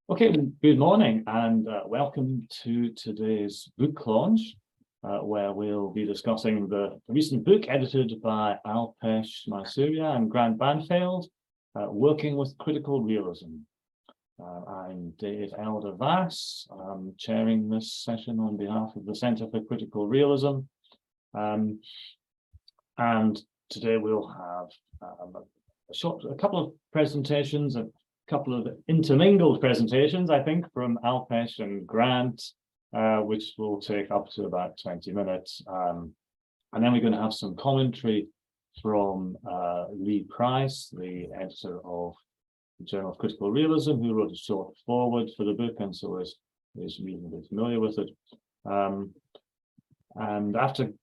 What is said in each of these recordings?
Okay, good morning and welcome to today's book launch, where we'll be discussing the recent book edited by ALPESH, MAISURIA and Grant Banfield, Working with Critical Realism. I'm Dave Elder-Vass, chairing this session on behalf of the Centre for Critical Realism. And today we'll have a couple of presentations, couple of intermingled presentations, I think, from ALPESH and Grant, which will take up to about 20 minutes. And then we're going to have some commentary from Lee Price, the editor of the Journal of Critical Realism, who wrote a short foreword for the book and so is reasonably familiar with it. And after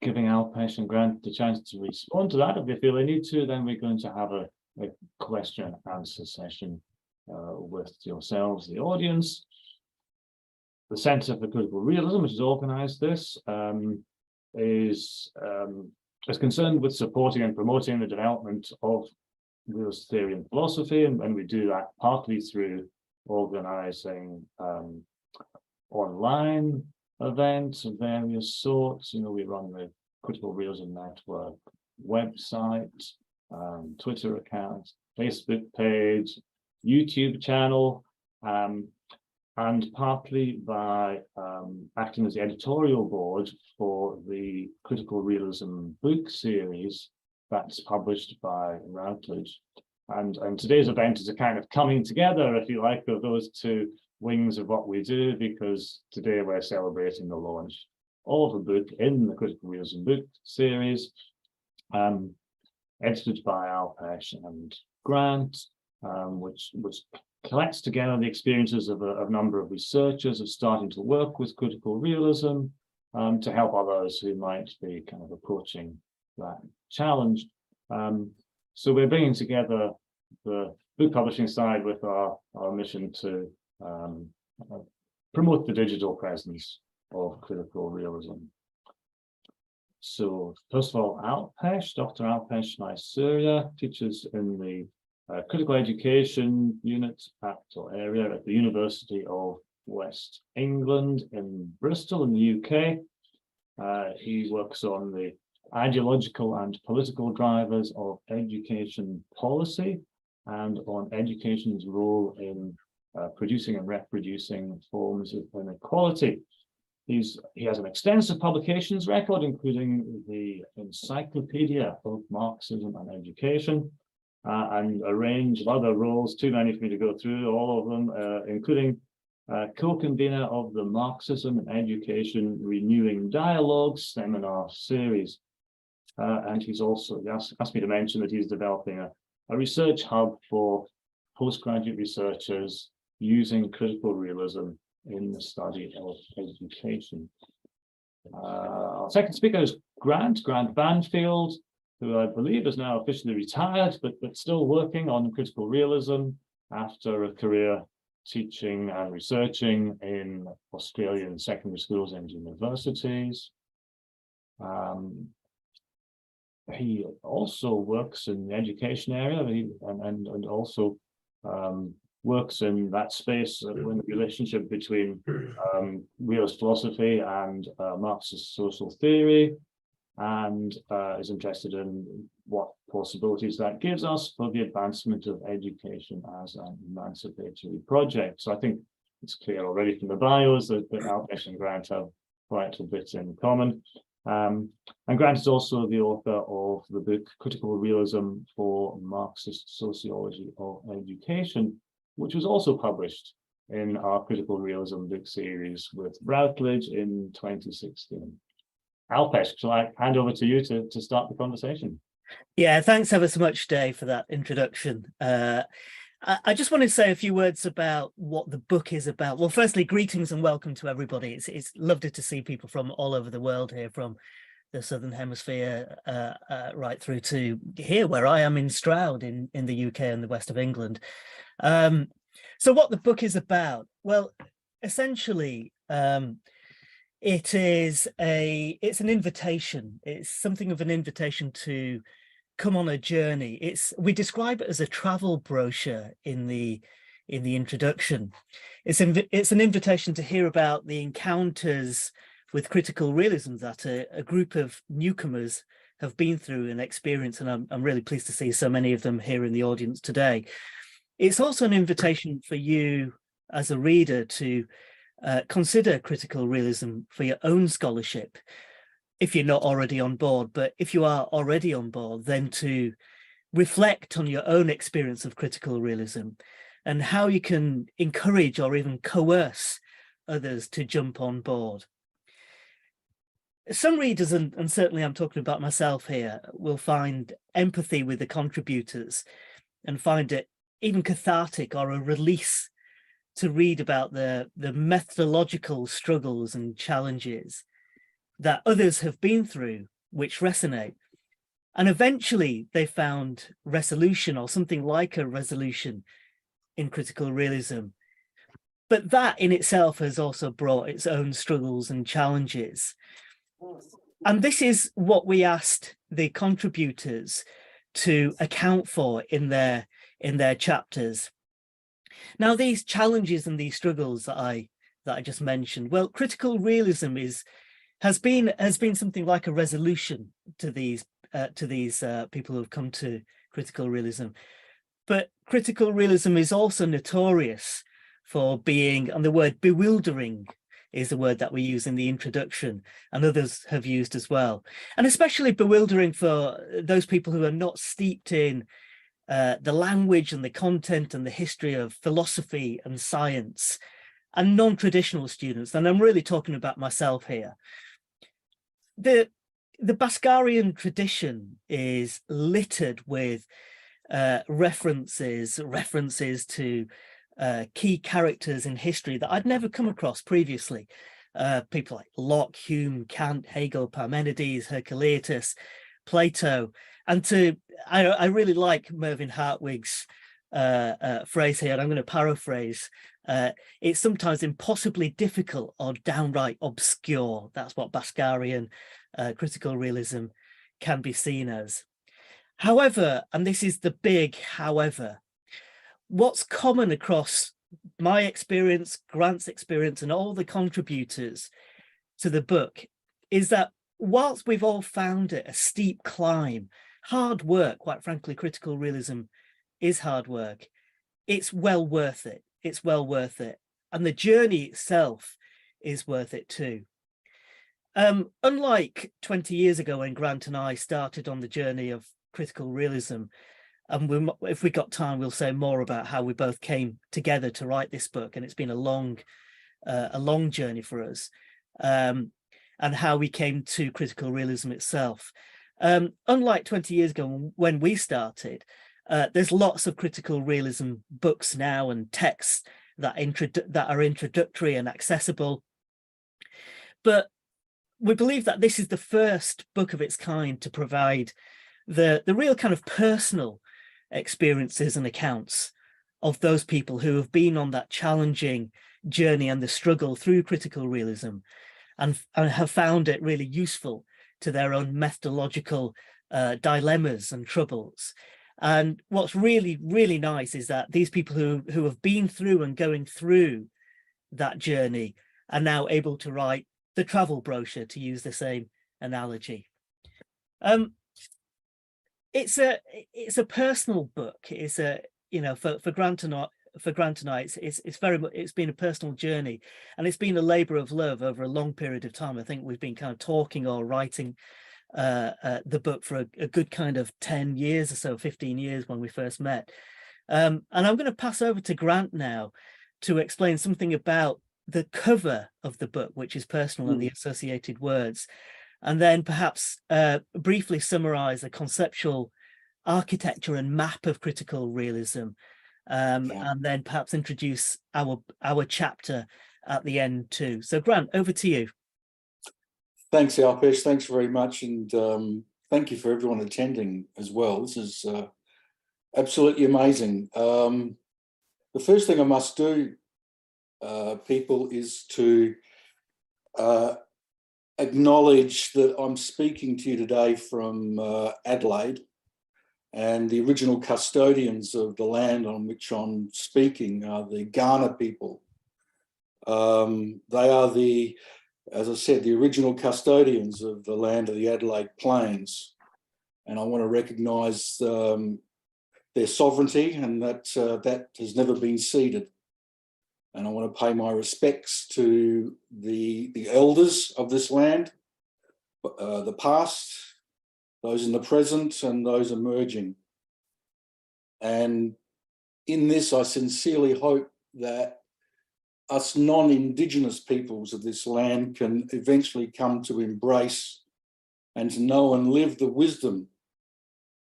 giving ALPESH and Grant the chance to respond to that, if they feel they need to, then we're going to have a question and answer session with yourselves, the audience. The Centre for Critical Realism, which has organised this, is concerned with supporting and promoting the development of realist theory and philosophy, and we do that partly through organising online events of various sorts. You know, we run the Critical Realism Network website, Twitter account, Facebook page, YouTube channel, and partly by acting as the editorial board for the Critical Realism book series that's published by Routledge. And today's event is a kind of coming together, if you like, of those two wings of what we do, because today we're celebrating the launch of a book in the Critical Realism book series, edited by ALPESH and Grant, which collects together the experiences of a number of researchers of starting to work with critical realism to help others who might be kind of approaching that challenge. So we're bringing together the book publishing side with our mission to promote the digital presence of critical realism. So first of all, ALPESH, Dr. ALPESH MAISURIA teaches in the critical education unit area at the University of West England in Bristol in the UK. He works on the ideological and political drivers of education policy and on education's role in producing and reproducing forms of inequality. He has an extensive publications record, including the Encyclopedia of Marxism and Education, and a range of other roles, too many for me to go through all of them, including co-convener of the Marxism and Education Renewing Dialogues seminar series. And he's also asked me to mention that he's developing a research hub for postgraduate researchers using critical realism in the study of education. Our second speaker is Grant Banfield, who I believe is now officially retired, but still working on critical realism after a career teaching and researching in Australian secondary schools and universities. He also works in the education area and also works in that space in the relationship between realist philosophy and Marxist social theory, and is interested in what possibilities that gives us for the advancement of education as an emancipatory project. So I think it's clear already from the bios that ALPESH and Grant have quite a bit in common. And Grant is also the author of the book Critical Realism for Marxist Sociology of Education, which was also published in our Critical Realism book series with Routledge in 2016. ALPESH, shall I hand over to you to start the conversation? Yeah, thanks ever so much, Dave, for that introduction. I just wanted to say a few words about what the book is about. Well, firstly, greetings and welcome to everybody. It's lovely to see people from all over the world here, from the Southern Hemisphere right through to here, where I am in Stroud in the UK and the west of England. So what the book is about? Well, essentially, it's an invitation. It's something of an invitation to come on a journey. We describe it as a travel brochure in the in the introduction. It's an invitation to hear about the encounters with critical realism that a group of newcomers have been through and experienced, and I'm really pleased to see so many of them here in the audience today. It's also an invitation for you as a reader to consider critical realism for your own scholarship, if you're not already on board. But if you are already on board, then to reflect on your own experience of critical realism and how you can encourage or even coerce others to jump on board. Some readers, and certainly I'm talking about myself here, will find empathy with the contributors and find it even cathartic or a release to read about the methodological struggles and challenges that others have been through, which resonate. And eventually they found resolution, or something like a resolution, in critical realism. But that in itself has also brought its own struggles and challenges. And this is what we asked the contributors to account for in their chapters. Now, these challenges and these struggles that I just mentioned, well, critical realism has been something like a resolution to these people who have come to critical realism. But critical realism is also notorious for being, and the word bewildering is the word that we use in the introduction, and others have used as well. And especially bewildering for those people who are not steeped in the language and the content and the history of philosophy and science, and non-traditional students. And I'm really talking about myself here. The Bhaskarian tradition is littered with references to key characters in history that I'd never come across previously. People like Locke, Hume, Kant, Hegel, Parmenides, Heraclitus, Plato. And I really like Mervyn Hartwig's phrase here, and I'm going to paraphrase. It's sometimes impossibly difficult or downright obscure. That's what Bhaskarian critical realism can be seen as. However, and this is the big however, what's common across my experience, Grant's experience, and all the contributors to the book is that whilst we've all found it a steep climb, hard work, quite frankly, critical realism is hard work, it's well worth it. It's well worth it. And the journey itself is worth it too. Unlike 20 years ago when Grant and I started on the journey of critical realism, and if we got time, we'll say more about how we both came together to write this book, and it's been a long journey for us, and how we came to critical realism itself. Unlike 20 years ago when we started, there's lots of critical realism books now and texts that are introductory and accessible, but we believe that this is the first book of its kind to provide the real kind of personal experiences and accounts of those people who have been on that challenging journey and the struggle through critical realism, and have found it really useful to their own methodological dilemmas and troubles. And what's really, really nice is that these people who have been through and going through that journey are now able to write the travel brochure, to use the same analogy. It's a personal book. It's a, you know, for Grant and I, it's very much, it's been a personal journey, and it's been a labor of love over a long period of time. I think we've been kind of talking or writing the book for a good kind of 10 years or so, 15 years when we first met. And I'm going to pass over to Grant now to explain something about the cover of the book, which is personal, and the associated words, and then perhaps briefly summarize a conceptual architecture and map of critical realism, and then perhaps introduce our chapter at the end too. So Grant, over to you. Thanks, ALPESH. Thanks very much, and thank you for everyone attending as well. This is absolutely amazing. The first thing I must do, people, is to acknowledge that I'm speaking to you today from Adelaide, And the original custodians of the land on which I'm speaking are the Ghana people. They are as I said, the original custodians of the land of the Adelaide Plains. And I want to recognise their sovereignty, and that has never been ceded. And I want to pay my respects to the elders of this land, the past, those in the present, and those emerging. And in this, I sincerely hope that us non-Indigenous peoples of this land can eventually come to embrace and to know and live the wisdom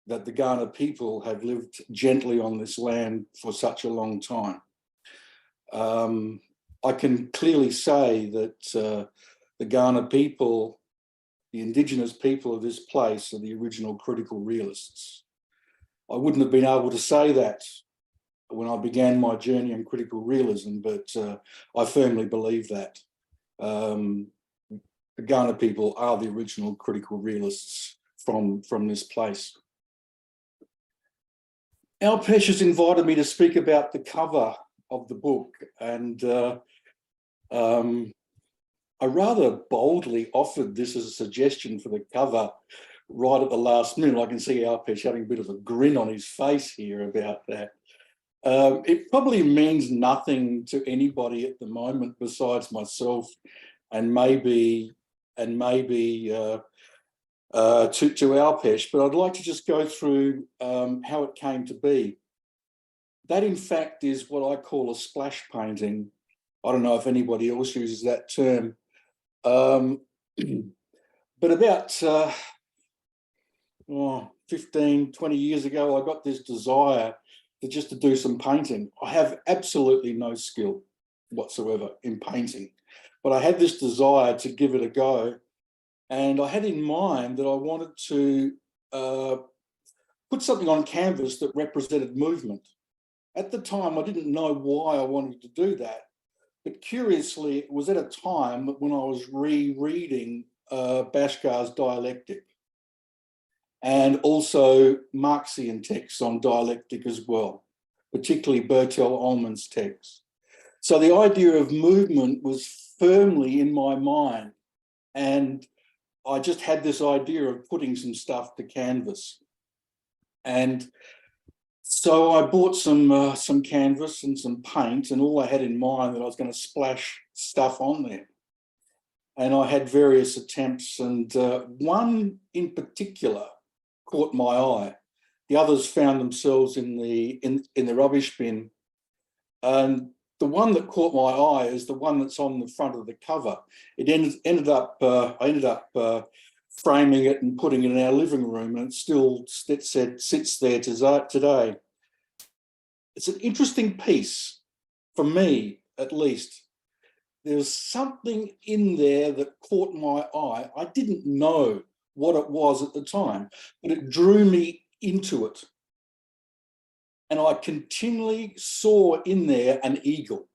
that the Ghana people have lived gently on this land for such a long time. I can clearly say that the Ghana people, the Indigenous people of this place, are the original critical realists. I wouldn't have been able to say that when I began my journey in critical realism, but I firmly believe that. The Ghana people are the original critical realists from this place. ALPESH has invited me to speak about the cover of the book, and I rather boldly offered this as a suggestion for the cover right at the last minute. I can see ALPESH having a bit of a grin on his face here about that. It probably means nothing to anybody at the moment besides myself and maybe to ALPESH, but I'd like to just go through how it came to be. That, in fact, is what I call a splash painting. I don't know if anybody else uses that term. But about 15, 20 years ago, I got this desire to do some painting. I have absolutely no skill whatsoever in painting, but I had this desire to give it a go. And I had in mind that I wanted to put something on canvas that represented movement. At the time, I didn't know why I wanted to do that, but curiously, it was at a time when I was rereading Bhaskara's dialectic, and also Marxian texts on dialectic as well, particularly Bertel-Ollmann's text. So the idea of movement was firmly in my mind, and I just had this idea of putting some stuff to canvas. And so I bought some canvas and some paint, and all I had in mind that I was going to splash stuff on there. And I had various attempts, and one in particular caught my eye. The others found themselves in the rubbish bin. And the one that caught my eye is the one that's on the front of the cover. It I ended up framing it and putting it in our living room, and it still sits there today. It's an interesting piece, for me at least. There's something in there that caught my eye. I didn't know what it was at the time, but it drew me into it. And I continually saw in there an eagle.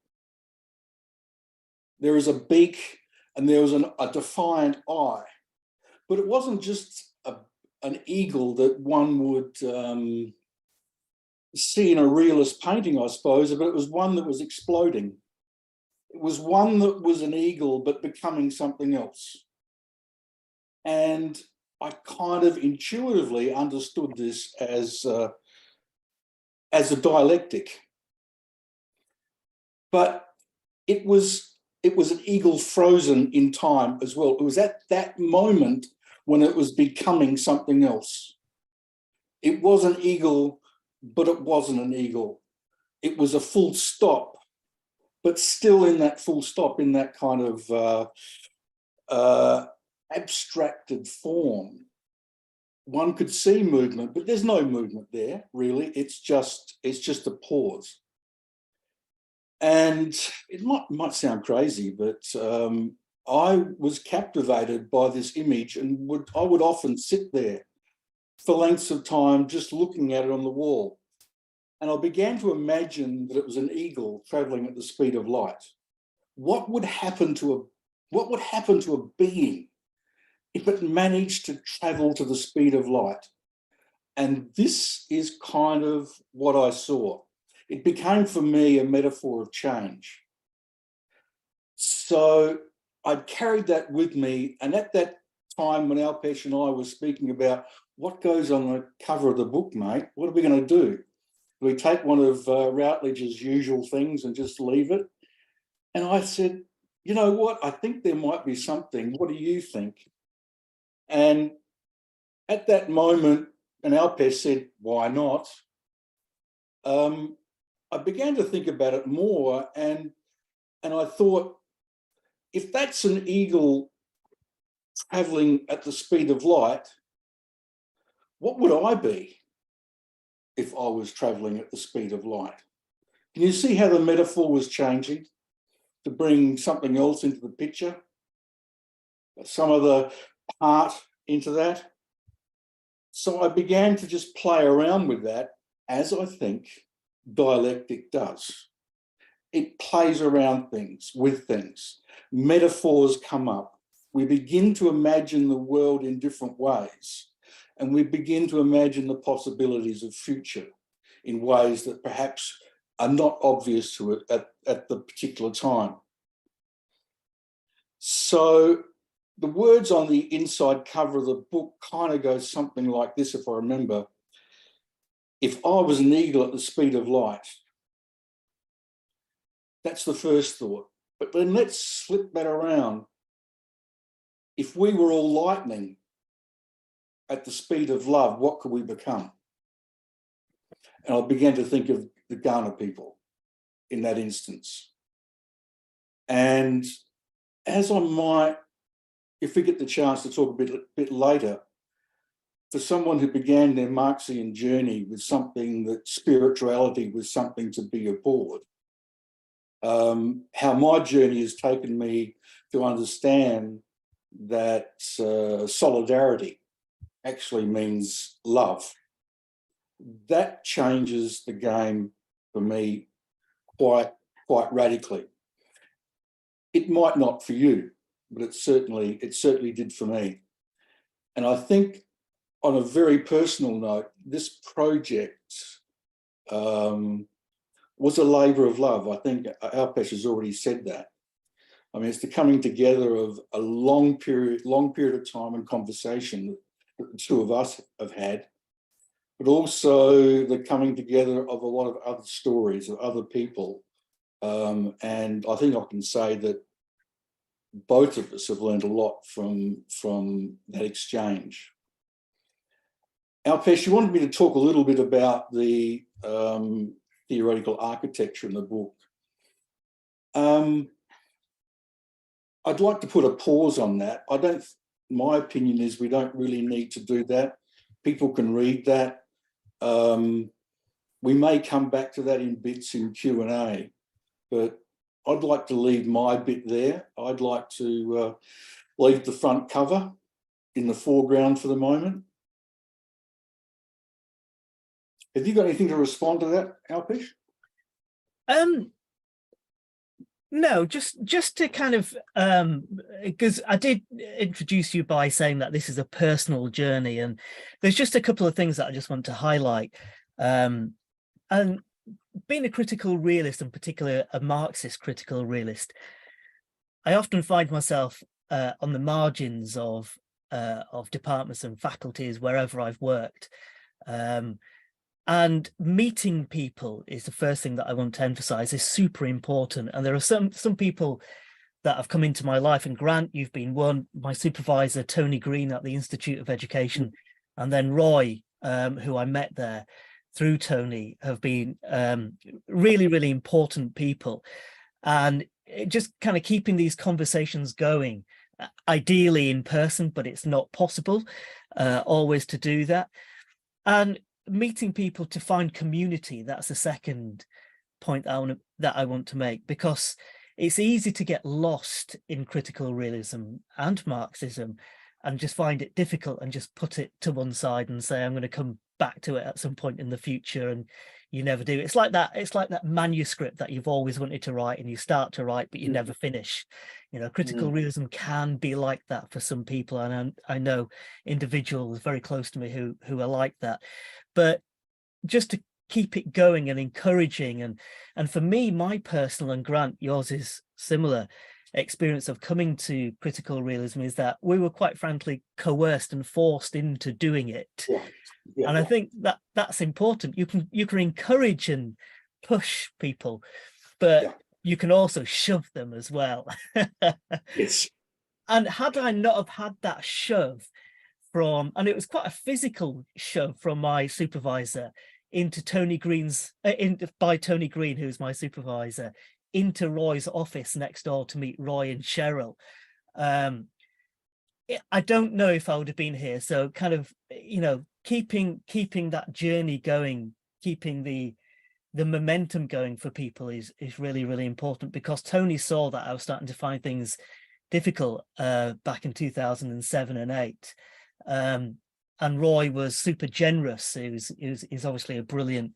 There is a beak and there was a defiant eye. But it wasn't just an eagle that one would see in a realist painting, I suppose, but it was one that was exploding. It was one that was an eagle, but becoming something else. And I kind of intuitively understood this as a dialectic. But it was an eagle frozen in time as well. It was at that moment when it was becoming something else. It was an eagle, but it wasn't an eagle. It was a full stop, but still in that full stop, in that kind of abstracted form. One could see movement, but there's no movement there, really. It's just a pause. And it might sound crazy, but I was captivated by this image, and I would often sit there for lengths of time just looking at it on the wall. And I began to imagine that it was an eagle traveling at the speed of light. What would happen to a being if it managed to travel to the speed of light? And this is kind of what I saw. It became for me a metaphor of change. So I carried that with me. And at that time when ALPESH and I were speaking about what goes on the cover of the book, mate, what are we going to do? Do we take one of Routledge's usual things and just leave it? And I said, you know what? I think there might be something. What do you think? And at that moment, and ALPESH said, why not? I began to think about it more, and I thought, if that's an eagle traveling at the speed of light, what would I be if I was traveling at the speed of light? Can you see how the metaphor was changing to bring something else into the picture? Some other part into that. So I began to just play around with that, as I think dialectic does. It plays around things, with things. Metaphors come up. We begin to imagine the world in different ways, and we begin to imagine the possibilities of future in ways that perhaps are not obvious to it at the particular time. So the words on the inside cover of the book kind of go something like this, if I remember. If I was an eagle at the speed of light, that's the first thought. But then let's flip that around. If we were all lightning at the speed of love, what could we become? And I began to think of the Ghana people in that instance. And as I might, if we get the chance to talk a bit later, for someone who began their Marxian journey with something that spirituality was something to be abhorred, how my journey has taken me to understand that solidarity actually means love. That changes the game for me quite radically. It might not for you, but it certainly did for me. And I think, on a very personal note, this project was a labour of love. I think ALPESH has already said that. I mean, it's the coming together of a long period of time and conversation that the two of us have had, but also the coming together of a lot of other stories of other people. And I think I can say that both of us have learned a lot from that exchange. ALPESH, you wanted me to talk a little bit about the theoretical architecture in the book. I'd like to put a pause on that. My opinion is we don't really need to do that. People can read that. We may come back to that in bits in Q&A, but I'd like to leave my bit there. I'd like to leave the front cover in the foreground for the moment. Have you got anything to respond to that, ALPESH? No, just to kind of, because I did introduce you by saying that this is a personal journey, and there's just a couple of things that I just want to highlight. And being a critical realist, in particular a Marxist critical realist, I often find myself on the margins of departments and faculties wherever I've worked. And meeting people is the first thing that I want to emphasize is super important. And there are some people that have come into my life, and Grant, you've been one, my supervisor, Tony Green at the Institute of Education, and then Roy, who I met there through Tony, have been really, really important people. And just kind of keeping these conversations going, ideally in person, but it's not possible always to do that. And meeting people to find community, that's the second point that I want to make, because it's easy to get lost in critical realism and Marxism and just find it difficult and just put it to one side and say, I'm going to come back to it at some point in the future, and you never do. It's like that manuscript that you've always wanted to write, and you start to write but you never finish. You know, critical realism can be like that for some people, and I know individuals very close to me who are like that. But just to keep it going and encouraging, and for me, my personal, and Grant, yours is similar, experience of coming to critical realism is that we were quite frankly coerced and forced into doing it. Yeah. And I think that that's important. You can encourage and push people, but you can also shove them as well. Yes. And had I not have had that shove from, and it was quite a physical shove from my supervisor into Tony Green's, by Tony Green, who's my supervisor, into Roy's office next door to meet Roy and Cheryl. I don't know if I would have been here. So kind of, you know, keeping that journey going, keeping the momentum going for people is really, really important, because Tony saw that I was starting to find things difficult back in 2007 and 8. And Roy was super generous. He's obviously a brilliant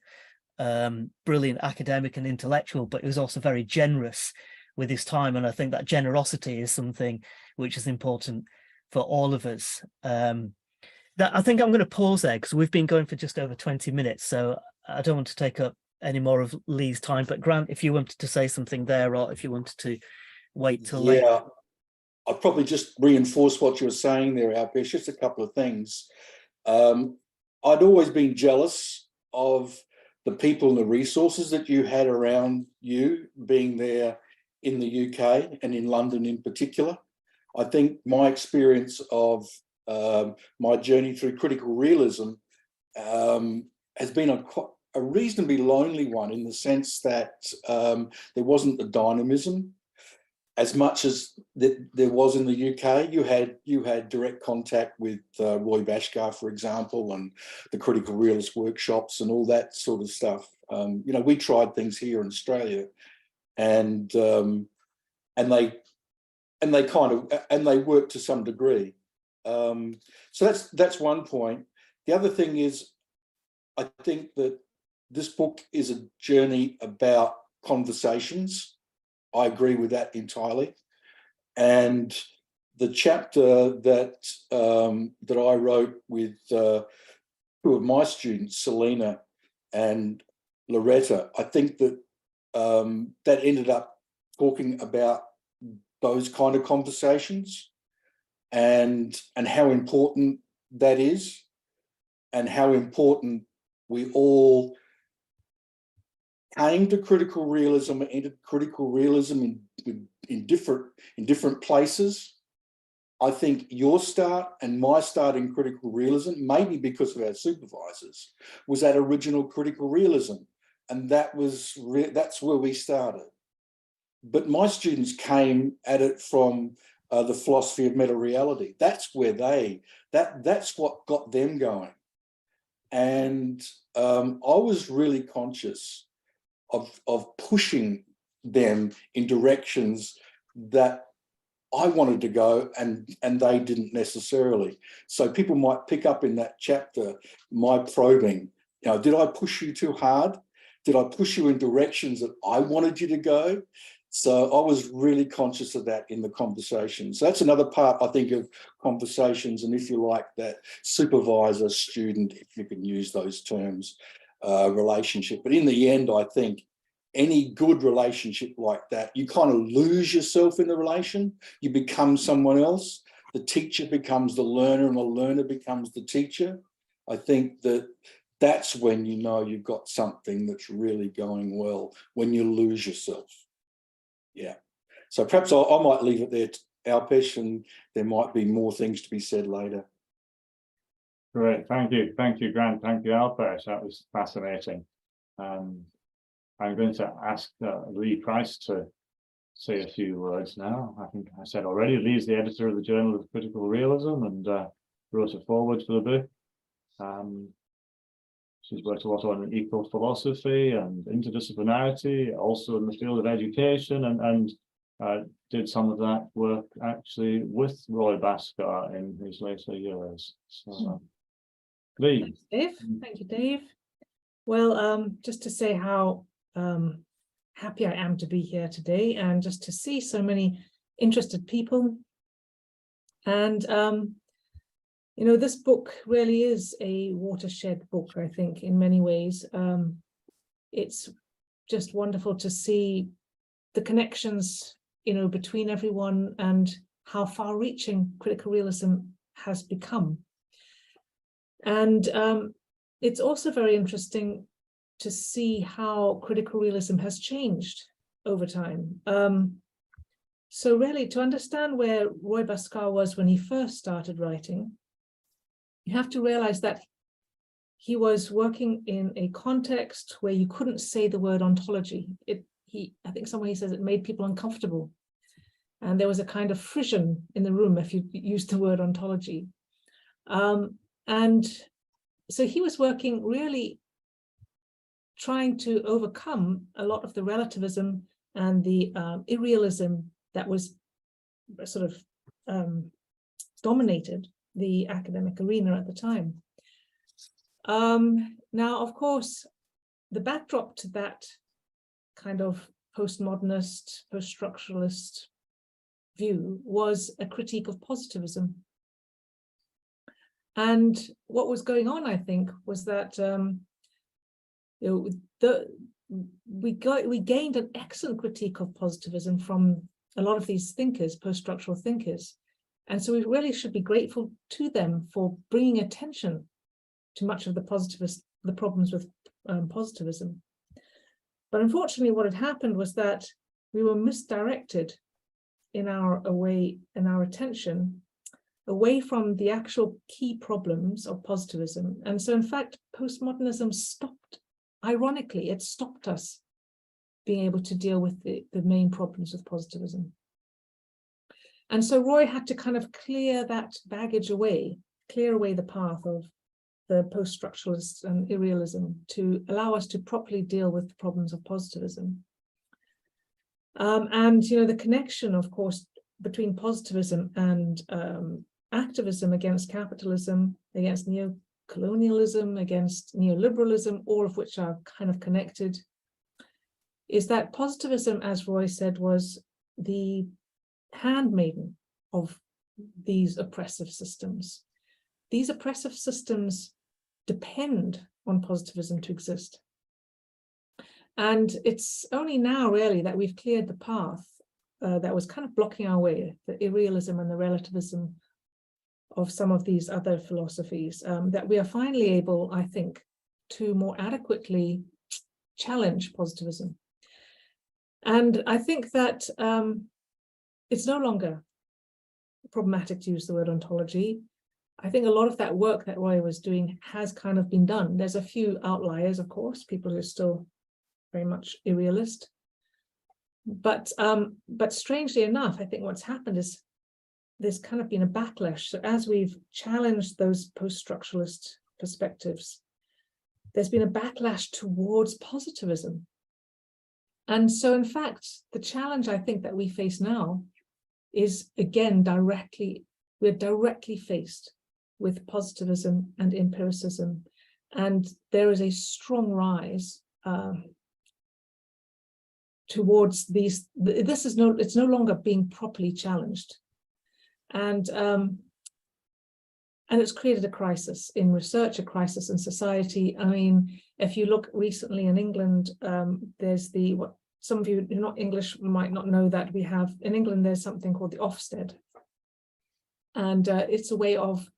academic and intellectual, but he was also very generous with his time. And I think that generosity is something which is important for all of us. I think I'm going to pause there because we've been going for just over 20 minutes. So I don't want to take up any more of Lee's time. But Grant, if you wanted to say something there, or if you wanted to wait till later. I'd probably just reinforce what you were saying there, ALPESH. Just a couple of things. I'd always been jealous of the people and the resources that you had around you, being there in the UK and in London in particular. I think my experience of my journey through critical realism has been a reasonably lonely one, in the sense that there wasn't the dynamism as much as there was in the UK. You had direct contact with Roy Bashkar, for example, and the critical realist workshops and all that sort of stuff. You know, we tried things here in Australia, and they worked to some degree. So that's one point. The other thing is, I think that this book is a journey about conversations. I agree with that entirely. And the chapter that I wrote with two of my students, Selena and Loretta, I think that that ended up talking about those kind of conversations and how important that is, and how important we all came to critical realism and entered critical realism in different places. I think your start and my start in critical realism, maybe because of our supervisors, was that original critical realism, and that's where we started. But my students came at it from the philosophy of meta-reality. That's where that's what got them going. And I was really conscious of pushing them in directions that I wanted to go, and they didn't necessarily. So people might pick up in that chapter my probing. You know, did I push you too hard? Did I push you in directions that I wanted you to go? So I was really conscious of that in the conversation. So that's another part, I think, of conversations, and if you like, that supervisor student, if you can use those terms, relationship. But in the end, I think any good relationship like that, you kind of lose yourself in the relation. You become someone else. The teacher becomes the learner, and the learner becomes the teacher. I think that's when you know you've got something that's really going well, when you lose yourself. Yeah. So perhaps I might leave it there, ALPESH, and there might be more things to be said later. Great, thank you, Grant, thank you, ALPESH. That was fascinating. I'm going to ask Lee Price to say a few words now. I think I said already, Lee's the editor of the Journal of Critical Realism and wrote a foreword for the book. She's worked a lot on equal philosophy and interdisciplinarity, also in the field of education, and did some of that work actually with Roy Bashkar in his later years. So Lee. Thanks, Dave. Thank you, Dave. Well, just to say how happy I am to be here today, and just to see so many interested people. And you know, this book really is a watershed book, I think, in many ways. It's just wonderful to see the connections, you know, between everyone, and how far-reaching critical realism has become. And it's also very interesting to see how critical realism has changed over time. So really, to understand where Roy Bhaskar was when he first started writing, you have to realize that he was working in a context where you couldn't say the word ontology. I think somewhere he says it made people uncomfortable. And there was a kind of frisson in the room if you used the word ontology. And so he was working really trying to overcome a lot of the relativism and the irrealism that was sort of dominated the academic arena at the time. Now, of course, the backdrop to that kind of postmodernist, post-structuralist view was a critique of positivism. And what was going on, I think, was that you know, we gained an excellent critique of positivism from a lot of these thinkers, post-structural thinkers. And so we really should be grateful to them for bringing attention to much of the problems with positivism. But unfortunately, what had happened was that we were misdirected in our attention away from the actual key problems of positivism. And so in fact, postmodernism stopped, ironically, it stopped us being able to deal with the main problems with positivism. And so Roy had to kind of clear that baggage away, clear away the path of the post-structuralists and irrealism to allow us to properly deal with the problems of positivism. And, you know, the connection, of course, between positivism and activism against capitalism, against neo-colonialism, against neoliberalism, all of which are kind of connected, is that positivism, as Roy said, was the handmaiden of these oppressive systems. These oppressive systems depend on positivism to exist. And it's only now really that we've cleared the path that was kind of blocking our way, the irrealism and the relativism of some of these other philosophies, that we are finally able, I think, to more adequately challenge positivism. And I think that it's no longer problematic to use the word ontology. I think a lot of that work that Roy was doing has kind of been done. There's a few outliers, of course, people who are still very much irrealist. But strangely enough, I think what's happened is there's kind of been a backlash. So as we've challenged those post-structuralist perspectives, there's been a backlash towards positivism. And so, in fact, the challenge I think that we face now is, again, we're directly faced with positivism and empiricism. And there is a strong rise towards these. It's no longer being properly challenged. And it's created a crisis in research, a crisis in society. I mean, if you look recently in England, there's what some of you who are not English might not know, that we have in England, there's something called the Ofsted. And it's a way of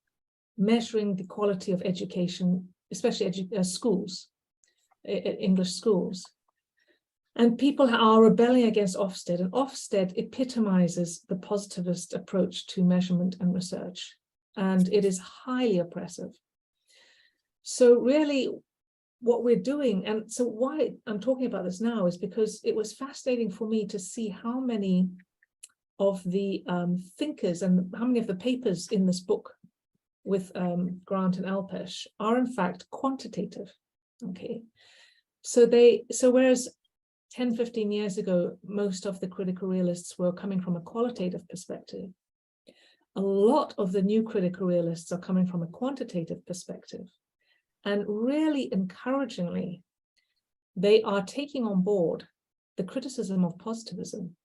measuring the quality of education, especially schools, English schools. And people are rebelling against Ofsted, and Ofsted epitomizes the positivist approach to measurement and research. And it is highly oppressive. So really what we're doing, and so why I'm talking about this now is because it was fascinating for me to see how many of the thinkers and how many of the papers in this book with Grant and ALPESH are in fact quantitative. Okay, so whereas 10, 15 years ago, most of the critical realists were coming from a qualitative perspective, a lot of the new critical realists are coming from a quantitative perspective. And really encouragingly, they are taking on board the criticism of positivism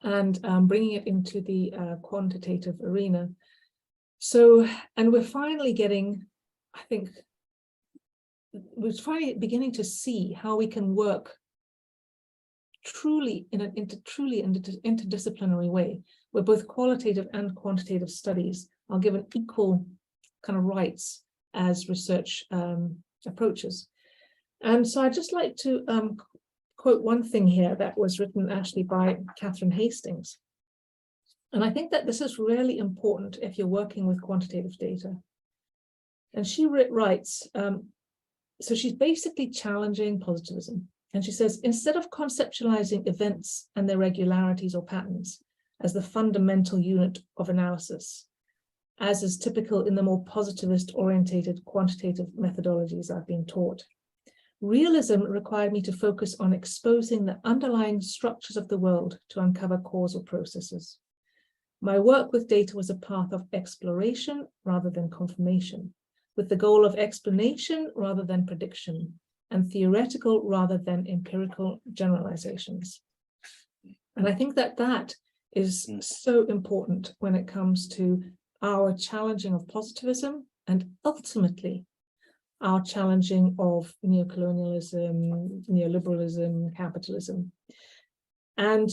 and bringing it into the quantitative arena. So, and we're finally getting, I think, we're finally beginning to see how we can work truly in an interdisciplinary way, where both qualitative and quantitative studies are given equal kind of rights as research approaches. And so I'd just like to quote one thing here that was written actually by Catherine Hastings. And I think that this is really important if you're working with quantitative data. And she writes, so she's basically challenging positivism. And she says, instead of conceptualizing events and their regularities or patterns as the fundamental unit of analysis, as is typical in the more positivist-orientated quantitative methodologies I've been taught, realism required me to focus on exposing the underlying structures of the world to uncover causal processes. My work with data was a path of exploration rather than confirmation, with the goal of explanation rather than prediction, and theoretical rather than empirical generalizations. And I think that that is so important when it comes to our challenging of positivism and ultimately our challenging of neocolonialism, neoliberalism, capitalism. And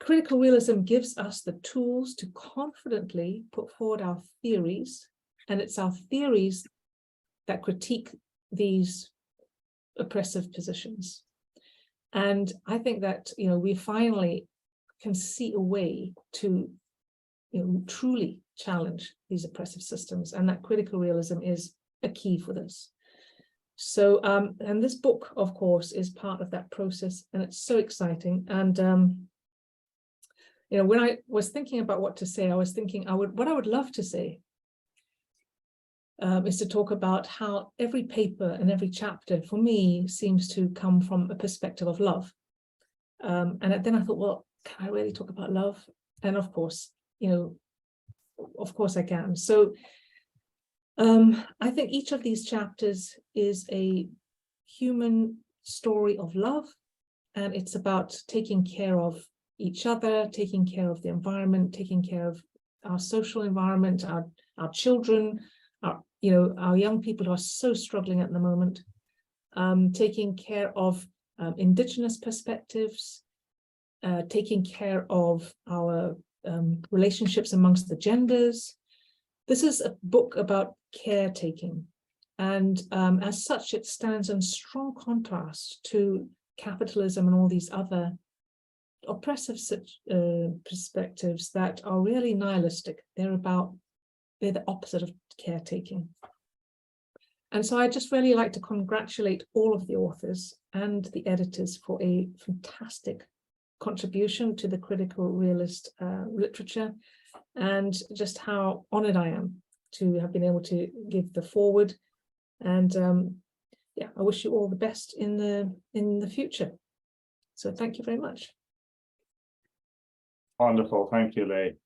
critical realism gives us the tools to confidently put forward our theories, and it's our theories that critique these oppressive positions. And I think that, you know, we finally can see a way to, you know, truly challenge these oppressive systems, and that critical realism is a key for this. So, and this book, of course, is part of that process, and it's so exciting. And, you know, when I was thinking about what to say, I was thinking what I would love to say is to talk about how every paper and every chapter for me seems to come from a perspective of love. And then I thought, well, can I really talk about love? And of course, you know, of course I can. So I think each of these chapters is a human story of love, and it's about taking care of each other, taking care of the environment, taking care of our social environment, our children, our young people who are so struggling at the moment, taking care of Indigenous perspectives, taking care of our relationships amongst the genders. This is a book about caretaking, and as such, it stands in strong contrast to capitalism and all these other oppressive perspectives that are really nihilistic. They're the opposite of caretaking. And so I just really like to congratulate all of the authors and the editors for a fantastic contribution to the critical realist literature, and just how honored I am to have been able to give the foreword. And yeah, I wish you all the best in the future. So thank you very much. Wonderful, thank you, Leigh.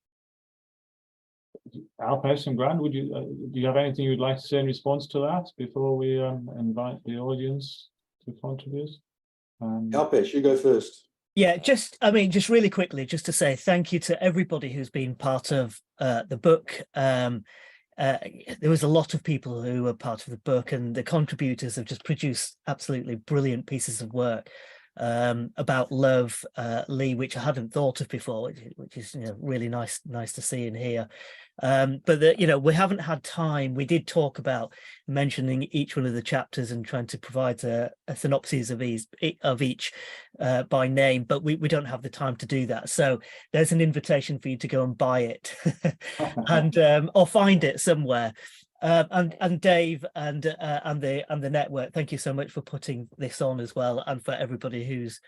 ALPESH and Grant, do you have anything you'd like to say in response to that before we invite the audience to contribute? ALPESH, you go first. Yeah, just really quickly, just to say thank you to everybody who's been part of the book. There was a lot of people who were part of the book, and the contributors have just produced absolutely brilliant pieces of work about love, Leigh, which I hadn't thought of before, which is, you know, really nice to see and hear. But you know, we haven't had time. We did talk about mentioning each one of the chapters and trying to provide a synopsis of each by name, but we don't have the time to do that. So there's an invitation for you to go and buy it and or find it somewhere. And Dave and the network, thank you so much for putting this on as well, and for everybody who's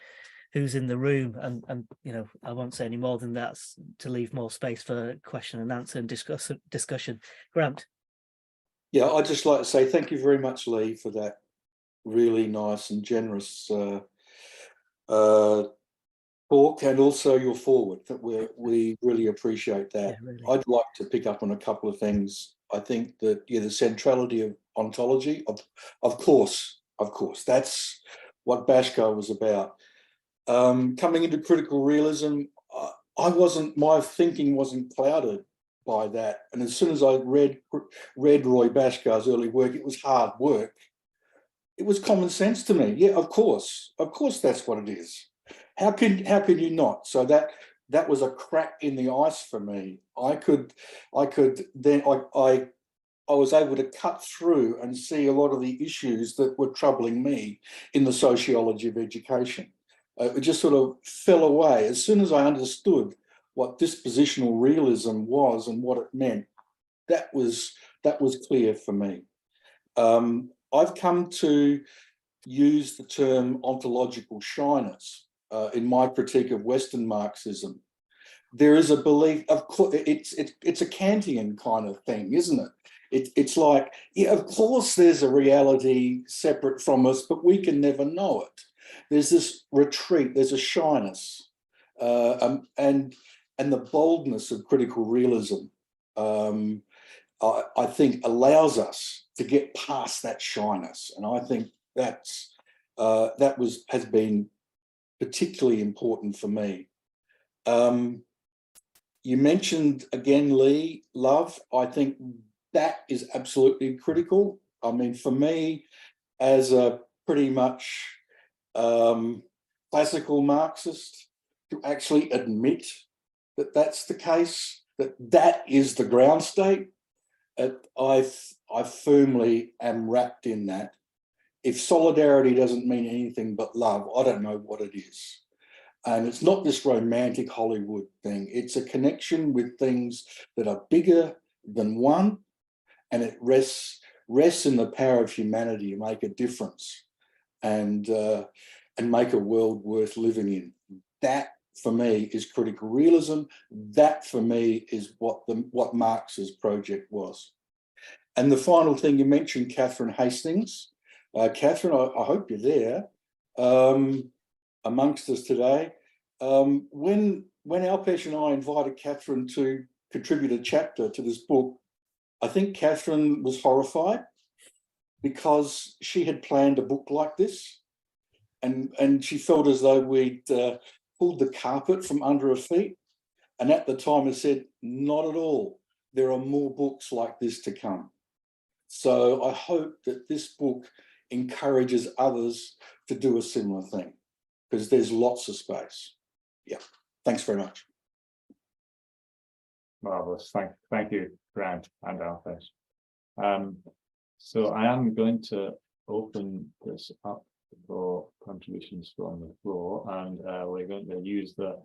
in the room. And you know, I won't say any more than that to leave more space for question and answer and discussion. Grant. Yeah, I'd just like to say thank you very much, Leigh, for that really nice and generous talk, and also your forward. That we really appreciate that. Yeah, really. I'd like to pick up on a couple of things I think that, yeah, the centrality of ontology, of course, that's what Bashkar was about. Coming into critical realism, my thinking wasn't clouded by that. And as soon as I read Roy Bashkar's early work, it was hard work. It was common sense to me. Yeah, of course that's what it is. How can you not? So that was a crack in the ice for me. I was able to cut through and see a lot of the issues that were troubling me in the sociology of education. It just sort of fell away as soon as I understood what dispositional realism was and what it meant. That was clear for me. I've come to use the term ontological shyness in my critique of Western Marxism. There is a belief, of course, it's a Kantian kind of thing, isn't it? It's like, yeah, of course there's a reality separate from us, but we can never know it. There's this retreat, there's a shyness, and the boldness of critical realism, I think, allows us to get past that shyness, and I think has been particularly important for me. You mentioned again, Lee, love. I think that is absolutely critical. I mean, for me, as a pretty much classical Marxist, to actually admit that that's the case, that is the ground state, I firmly am wrapped in that. If solidarity doesn't mean anything but love, I don't know what it is. And it's not this romantic Hollywood thing. It's a connection with things that are bigger than one, and it rests in the power of humanity to make a difference and make a world worth living in. That, for me, is critical realism. That, for me, is what Marx's project was. And the final thing you mentioned, Catherine Hastings. Catherine, I hope you're there amongst us today. When ALPESH and I invited Catherine to contribute a chapter to this book, I think Catherine was horrified because she had planned a book like this, and she felt as though we'd pulled the carpet from under her feet. And at the time I said, not at all. There are more books like this to come. So I hope that this book encourages others to do a similar thing, because there's lots of space. Yeah, thanks very much. Marvelous. Thank you, Grant and ALPESH. So I am going to open this up for contributions from the floor, and we're going to use the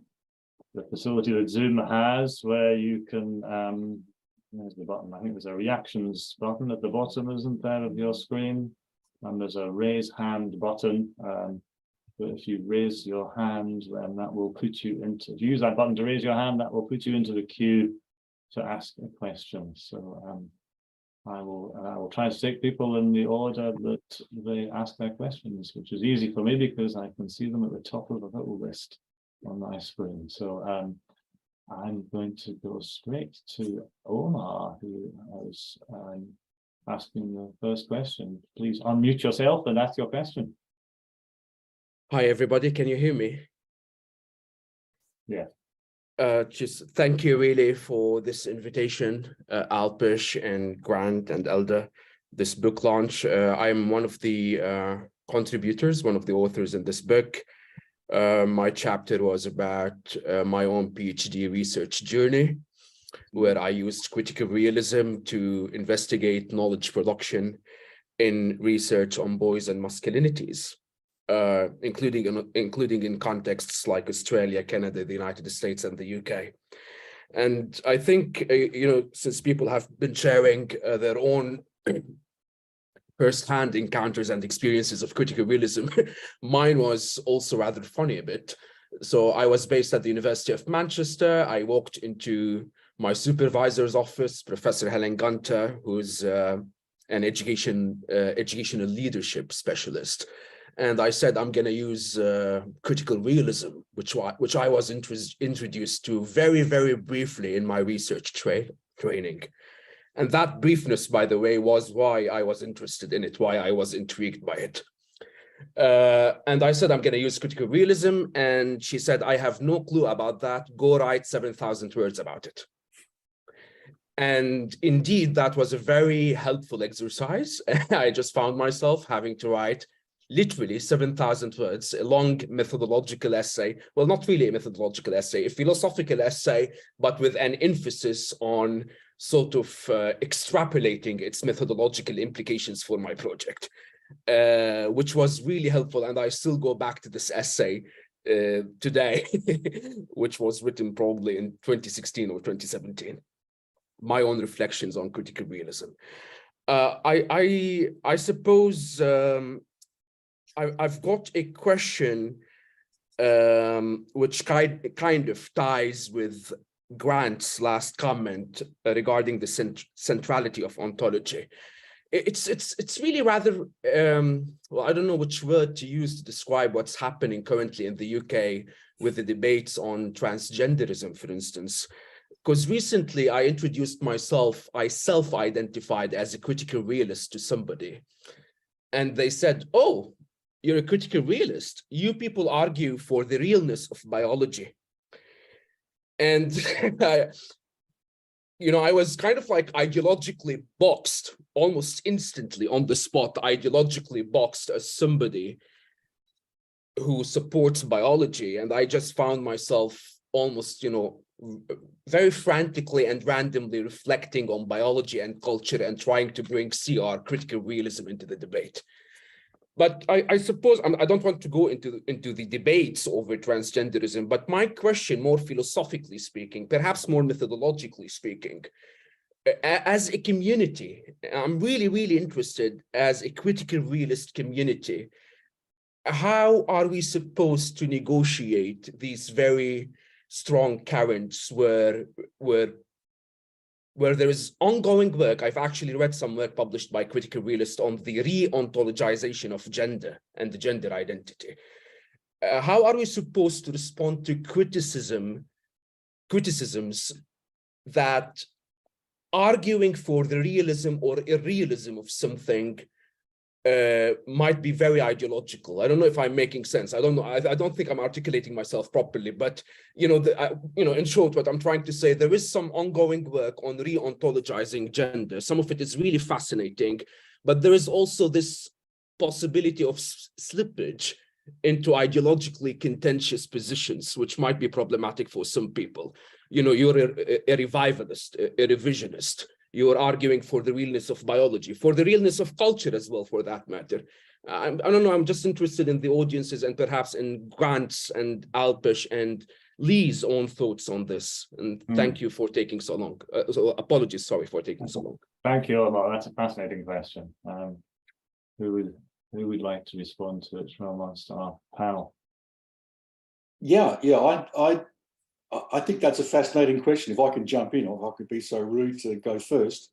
facility that Zoom has, where you can there's the button. I think there's a reactions button at the bottom, isn't there, of your screen? And there's a raise hand button. But if you raise your hand, then that will put you into, if you use that button to raise your hand, that will put you into the queue to ask a question. So I will try to take people in the order that they ask their questions, which is easy for me because I can see them at the top of a little list on my screen. So I'm going to go straight to Omar, who is asking the first question. Please unmute yourself and ask your question. Hi, everybody. Can you hear me? Yeah. Just thank you really for this invitation, ALPESH and Grant and Elder, this book launch. I'm one of the contributors, one of the authors in this book. My chapter was about my own PhD research journey, where I used critical realism to investigate knowledge production in research on boys and masculinities, including in contexts like Australia, Canada, the United States, and the UK. And I think, since people have been sharing their own first-hand encounters and experiences of critical realism, mine was also rather funny a bit. So I was based at the University of Manchester. I walked into my supervisor's office, Professor Helen Gunter, who's an educational leadership specialist. And I said, I'm going to use critical realism, which I was introduced to very, very briefly in my research training. And that briefness, by the way, was why I was interested in it, why I was intrigued by it. And I said, I'm going to use critical realism. And she said, I have no clue about that. Go write 7,000 words about it. And indeed, that was a very helpful exercise. I just found myself having to write literally 7,000 words, a long methodological essay. Well, not really a methodological essay, a philosophical essay, but with an emphasis on sort of extrapolating its methodological implications for my project, which was really helpful. And I still go back to this essay today, which was written probably in 2016 or 2017. My own reflections on critical realism. I suppose I've got a question which kind of ties with Grant's last comment regarding the centrality of ontology. It's really rather well, I don't know which word to use to describe what's happening currently in the UK with the debates on transgenderism, for instance. Because recently I introduced myself, I self-identified as a critical realist to somebody. And they said, oh, you're a critical realist. You people argue for the realness of biology. And, you know, I was kind of like ideologically boxed, almost instantly on the spot, ideologically boxed as somebody who supports biology. And I just found myself almost, you know, very frantically and randomly reflecting on biology and culture and trying to bring CR, critical realism, into the debate. But I suppose I don't want to go into the debates over transgenderism, but my question, more philosophically speaking, perhaps more methodologically speaking, as a community, I'm really, really interested as a critical realist community, how are we supposed to negotiate these very strong currents where there is ongoing work? I've actually read some work published by critical realists on the re-ontologization of gender and the gender identity. How are we supposed to respond to criticisms that arguing for the realism or irrealism of something might be very ideological? I don't know if I'm making sense. I don't know. I don't think I'm articulating myself properly, but you know, in short, what I'm trying to say, there is some ongoing work on re-ontologizing gender. Some of it is really fascinating, but there is also this possibility of slippage into ideologically contentious positions, which might be problematic for some people. You know, you're a revivalist, a revisionist. You're arguing for the realness of biology, for the realness of culture as well, for that matter. I don't know, I'm just interested in the audiences and perhaps in Grant's and ALPESH and Lee's own thoughts on this. And thank you for taking so long. So apologies, sorry for taking so long. Thank you, Omar. That's a fascinating question. Who would like to respond to it from amongst our panel? Yeah, I think that's a fascinating question. If I can jump in, or if I could be so rude to go first.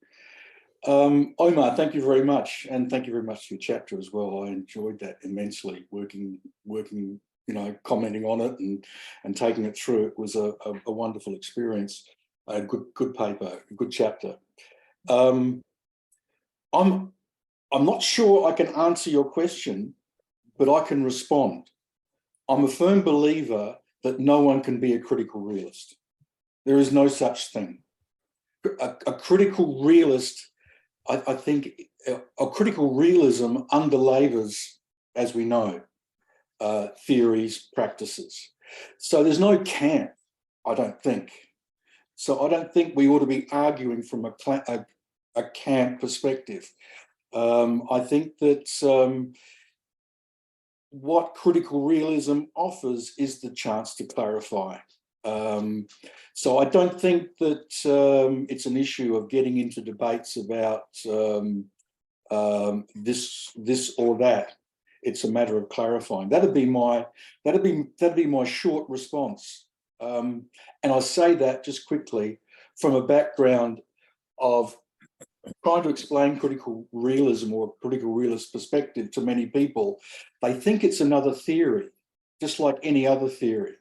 Omar, thank you very much. And thank you very much for your chapter as well. I enjoyed that immensely, working, you know, commenting on it and taking it through. It was a wonderful experience. A good paper, a good chapter. I'm not sure I can answer your question, but I can respond. I'm a firm believer that no one can be a critical realist. There is no such thing. A critical realist, I think, a critical realism underlays, as we know, theories, practices. So there's no camp, I don't think. So I don't think we ought to be arguing from a camp perspective. I think that what critical realism offers is the chance to clarify. So I don't think that it's an issue of getting into debates about this or that. It's a matter of clarifying. That'd be my short response. And I say that just quickly from a background of trying to explain critical realism or critical realist perspective to many people. They think it's another theory, just like any other theory.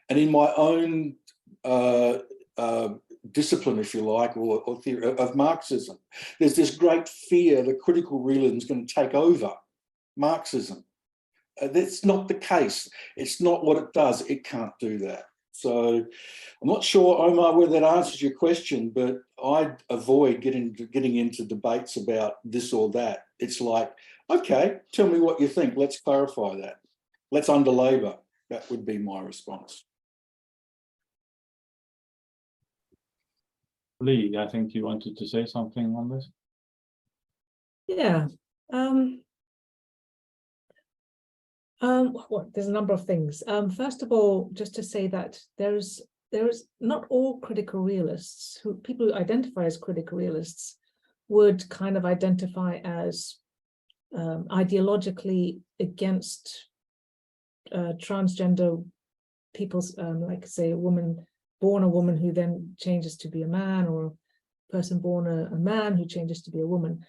And in my own discipline, if you like, or theory of Marxism. There's this great fear that critical realism is going to take over Marxism. That's not the case. It's not what it does. It can't do that. So I'm not sure, Omar, whether that answers your question, but I'd avoid getting into debates about this or that. It's like, okay, tell me what you think. Let's clarify that. Let's underlabour. That would be my response. Lee, I think you wanted to say something on this. Yeah. There's a number of things. First of all, just to say that there is not all critical realists, people who identify as critical realists would kind of identify as ideologically against transgender people's, like say born a woman who then changes to be a man, or a person born a man who changes to be a woman.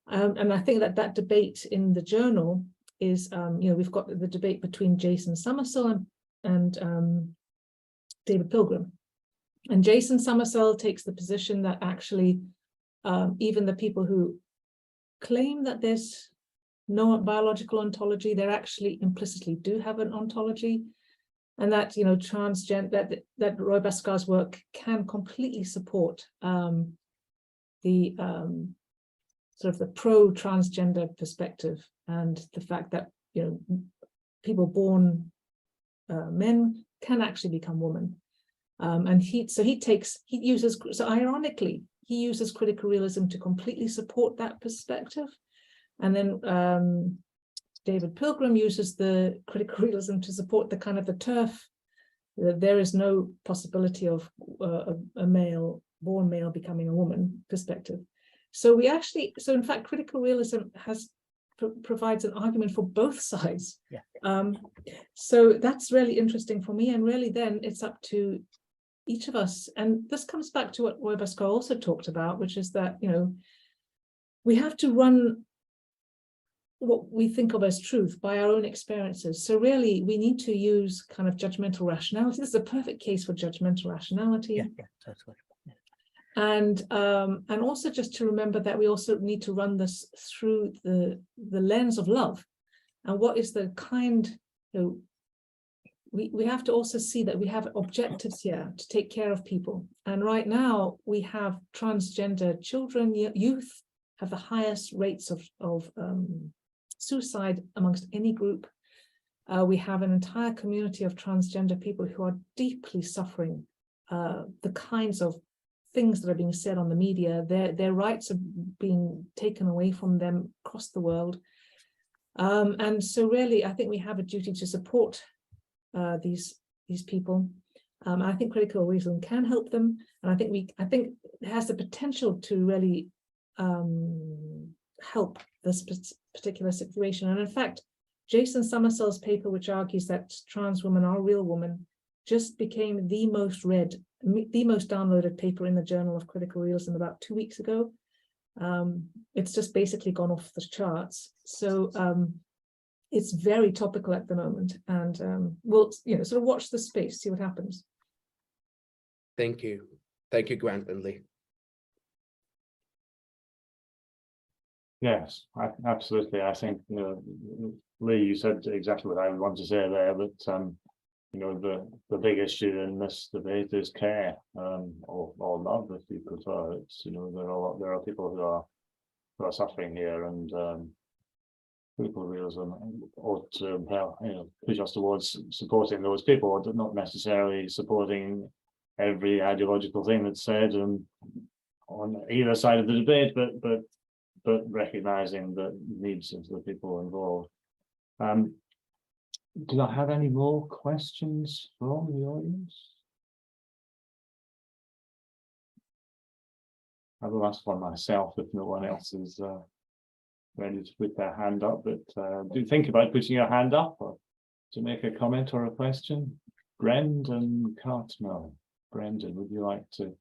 And I think that debate in the journal is, we've got the debate between Jason Summersell and David Pilgrim. And Jason Summersell takes the position that actually even the people who claim that there's no biological ontology, they actually implicitly do have an ontology. And that, transgender, that Roy Bascar's work can completely support the sort of the pro-transgender perspective, and the fact that people born men can actually become women. And ironically, he uses critical realism to completely support that perspective. And then David Pilgrim uses the critical realism to support the kind of the turf, that there is no possibility of a born male becoming a woman perspective. So in fact, critical realism provides an argument for both sides. Yeah. So that's really interesting for me. And really then it's up to each of us. And this comes back to what Roy Bascar also talked about, which is that, we have to run what we think of as truth by our own experiences. So really, we need to use kind of judgmental rationality. This is a perfect case for judgmental rationality. Yeah, totally. And also just to remember that we also need to run this through the lens of love. And what is the kind, we have to also see that we have objectives here to take care of people. And right now we have transgender children, youth have the highest rates of suicide amongst any group. We have an entire community of transgender people who are deeply suffering the kinds of things that are being said on the media. Their rights are being taken away from them across the world. And so really, I think we have a duty to support these people. I think critical realism can help them. And I think it has the potential to really help this particular situation. And in fact, Jason Summersell's paper, which argues that trans women are real women, just became the most downloaded paper in the Journal of Critical Realism about 2 weeks ago. It's just basically gone off the charts. So it's very topical at the moment, and we'll sort of watch the space, see what happens. Thank you, Grant and Lee. Yes, absolutely. I think Lee, you said exactly what I would want to say there. That the big issue in this debate is care, or love, if you prefer. It's there are people who are suffering here, and critical realism ought to push us towards supporting those people, not necessarily supporting every ideological thing that's said and on either side of the debate, but recognizing the needs of the people involved. Do I have any more questions from the audience? I will ask one myself if no one else is ready to put their hand up, but do think about putting your hand up or to make a comment or a question. Brendan Cartmel. Brendan, would you like to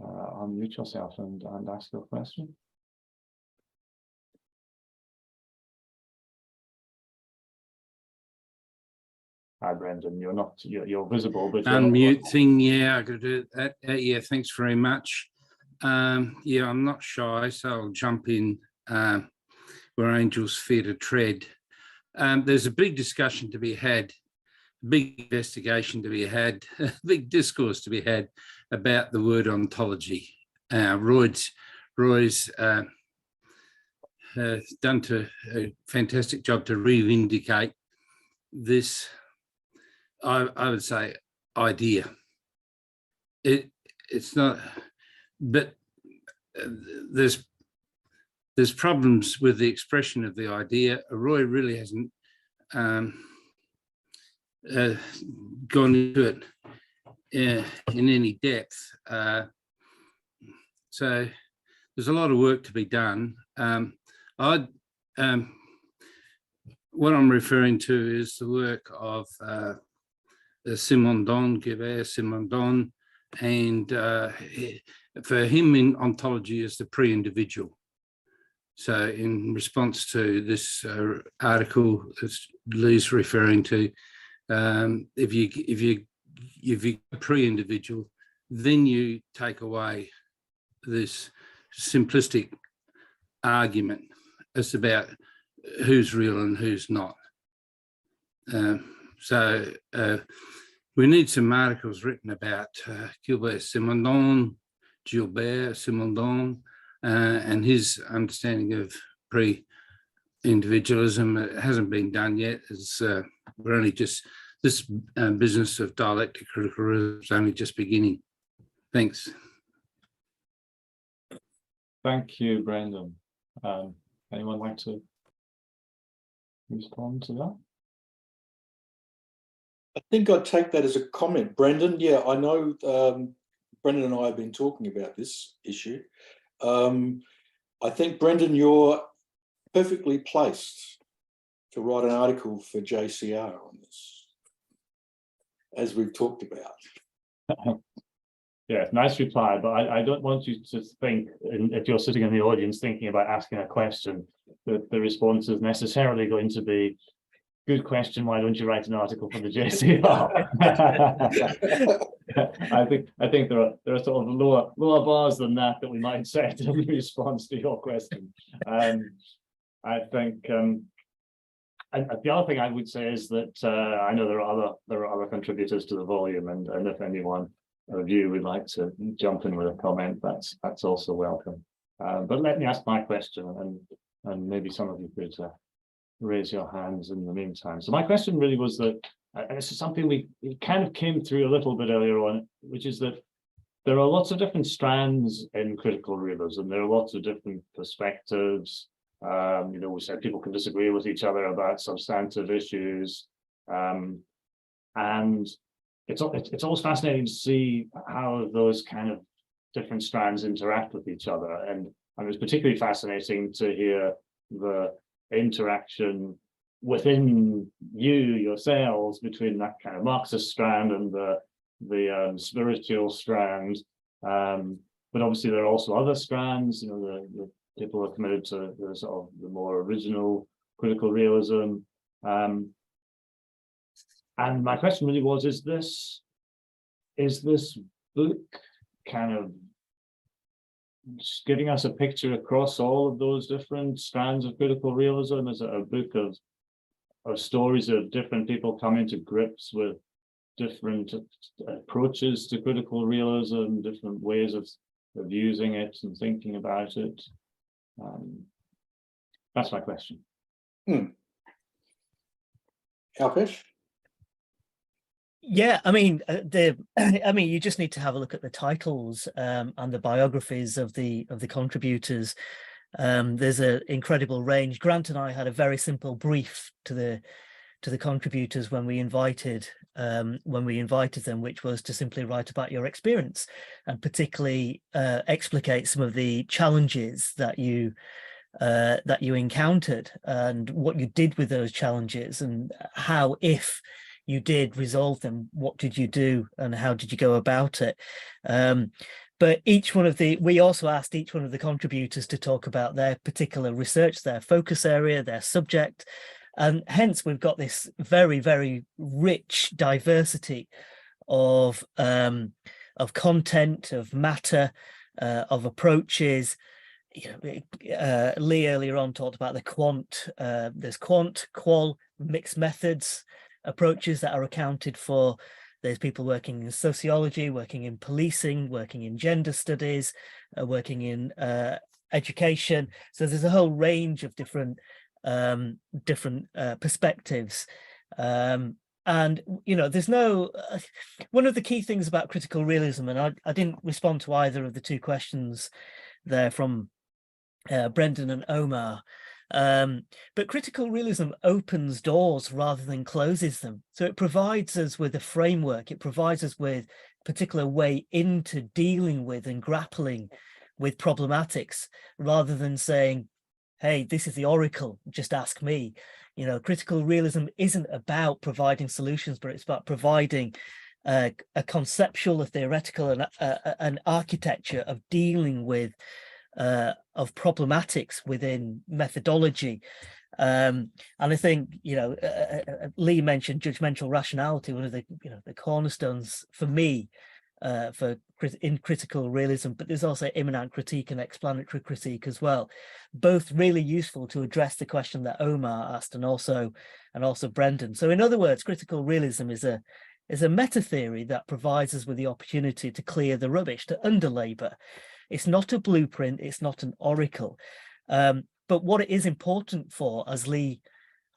unmute yourself and ask your question? Hi, Brendan. You're visible, but unmute thing. Yeah, I could do that. Yeah, thanks very much. Yeah, I'm not shy, so I'll jump in where angels fear to tread. There's a big discussion to be had, big investigation to be had, big discourse to be had about the word ontology. Roy's done a fantastic job to reivindicate this, I would say, idea. It's not, but there's problems with the expression of the idea. Roy really hasn't gone into it in any depth. So there's a lot of work to be done. What I'm referring to is the work of Simondon, Guibert Simondon, and for him, in ontology is the pre-individual. So in response to this article that Lee's referring to, if you pre-individual, then you take away this simplistic argument. It's about who's real and who's not. So we need some articles written about Gilbert Simondon, and his understanding of pre-individualism. It hasn't been done yet. We're only just, this business of dialectic critical realism is only just beginning. Thanks. Thank you, Brendan. Anyone like to respond to that? I think I'd take that as a comment, Brendan. Yeah, I know Brendan and I have been talking about this issue. I think, Brendan, you're perfectly placed to write an article for JCR on this, as we've talked about. Yeah, nice reply, but I don't want you to think, if you're sitting in the audience thinking about asking a question, that the response is necessarily going to be, good question, why don't you write an article for the JCR? I think there are sort of lower bars than that we might set in response to your question. I think and the other thing I would say is that I know there are other contributors to the volume, and if anyone of you would like to jump in with a comment, that's also welcome. But let me ask my question, and maybe some of you could raise your hands in the meantime. So my question really was that, and this is something we kind of came through a little bit earlier on, which is that there are lots of different strands in critical realism. There are lots of different perspectives. We said people can disagree with each other about substantive issues, and it's always fascinating to see how those kind of different strands interact with each other. And it was particularly fascinating to hear the interaction within yourselves between that kind of Marxist strand and the spiritual strand. But obviously there are also other strands. The people who are committed to the sort of the more original critical realism. And my question really was, is this book kind of just giving us a picture across all of those different strands of critical realism? Is it a book of stories of different people coming to grips with different approaches to critical realism, different ways of using it and thinking about it? That's my question. ALPESH? Yeah, I mean, you just need to have a look at the titles and the biographies of the contributors. There's an incredible range. Grant and I had a very simple brief to the contributors when we invited them, which was to simply write about your experience and particularly explicate some of the challenges that you encountered and what you did with those challenges, and how, if you did resolve them, what did you do and how did you go about it? But we also asked each one of the contributors to talk about their particular research, their focus area, their subject, And hence we've got this very, very rich diversity of content, of matter, of approaches. Lee earlier on talked about the quant. There's quant, qual, mixed methods approaches that are accounted for. There's people working in sociology, working in policing, working in gender studies, working in education. So there's a whole range of different perspectives. And, there's no, one of the key things about critical realism, and I didn't respond to either of the two questions there from Brendan and Omar, but critical realism opens doors rather than closes them. So it provides us with a framework, it provides us with a particular way into dealing with and grappling with problematics, rather than saying, hey, this is the oracle, just ask me. Critical realism isn't about providing solutions, but it's about providing a conceptual, a theoretical, and an architecture of dealing with of problematics within methodology. And I think, Lee mentioned judgmental rationality, one of the cornerstones for me in critical realism, but there's also immanent critique and explanatory critique as well, both really useful to address the question that Omar asked, and also Brendan. So in other words, critical realism is a meta theory that provides us with the opportunity to clear the rubbish, to underlabor. It's not a blueprint, it's not an oracle, but what it is important for, as Lee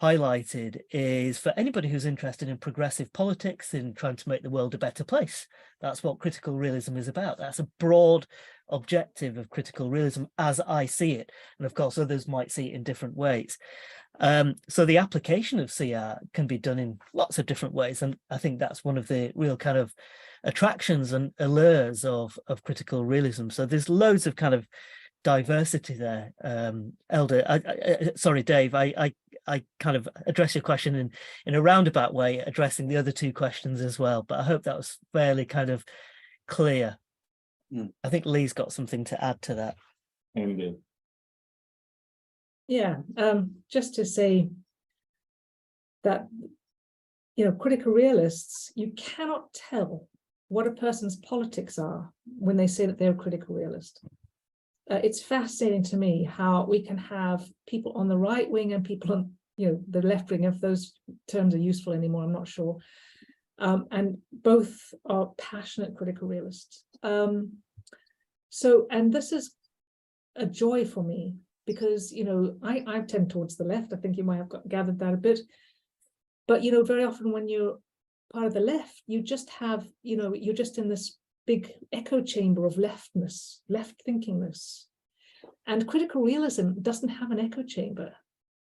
highlighted, is for anybody who's interested in progressive politics, in trying to make the world a better place. That's what critical realism is about. That's a broad objective of critical realism as I see it. And of course, others might see it in different ways. So the application of CR can be done in lots of different ways. And I think that's one of the real kind of attractions and allures of critical realism. So there's loads of kind of diversity there. Elder, sorry, Dave, I kind of address your question in a roundabout way, addressing the other two questions as well, but I hope that was fairly kind of clear. I think Lee's got something to add to that. Indeed. Yeah, just to say that, critical realists, you cannot tell what a person's politics are when they say that they're a critical realist. It's fascinating to me how we can have people on the right wing and people on, the left wing, if those terms are useful anymore, I'm not sure. And both are passionate critical realists. And this is a joy for me because, I tend towards the left. I think you might have gathered that a bit. But, very often when you're part of the left, you just have, you're just in this big echo chamber of leftness, left thinkingness. And critical realism doesn't have an echo chamber.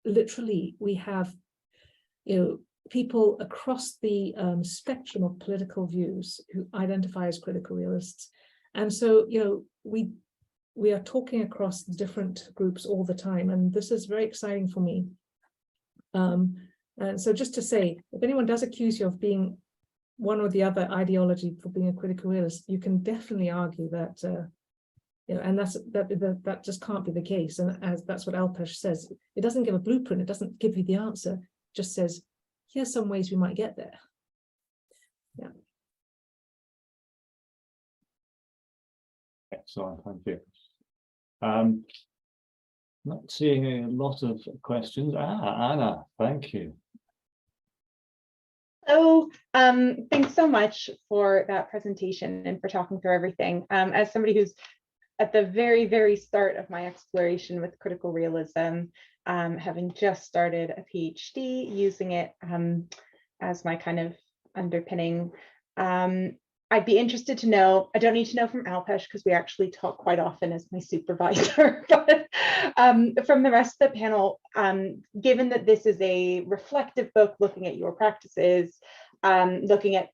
Literally, we have, people across the spectrum of political views who identify as critical realists. And so, we are talking across different groups all the time, and this is very exciting for me. And so just to say, if anyone does accuse you of being one or the other ideology for being a critical realist, you can definitely argue that, and that just can't be the case. And as that's what ALPESH says, it doesn't give a blueprint, it doesn't give you the answer, it just says, here's some ways we might get there. Yeah. Excellent, thank you. Not seeing a lot of questions. Anna, thank you. So thanks so much for that presentation and for talking through everything. As somebody who's at the very, very start of my exploration with critical realism, having just started a PhD, using it as my kind of underpinning, I'd be interested to know, I don't need to know from ALPESH because we actually talk quite often as my supervisor, but from the rest of the panel, given that this is a reflective book looking at your practices, looking at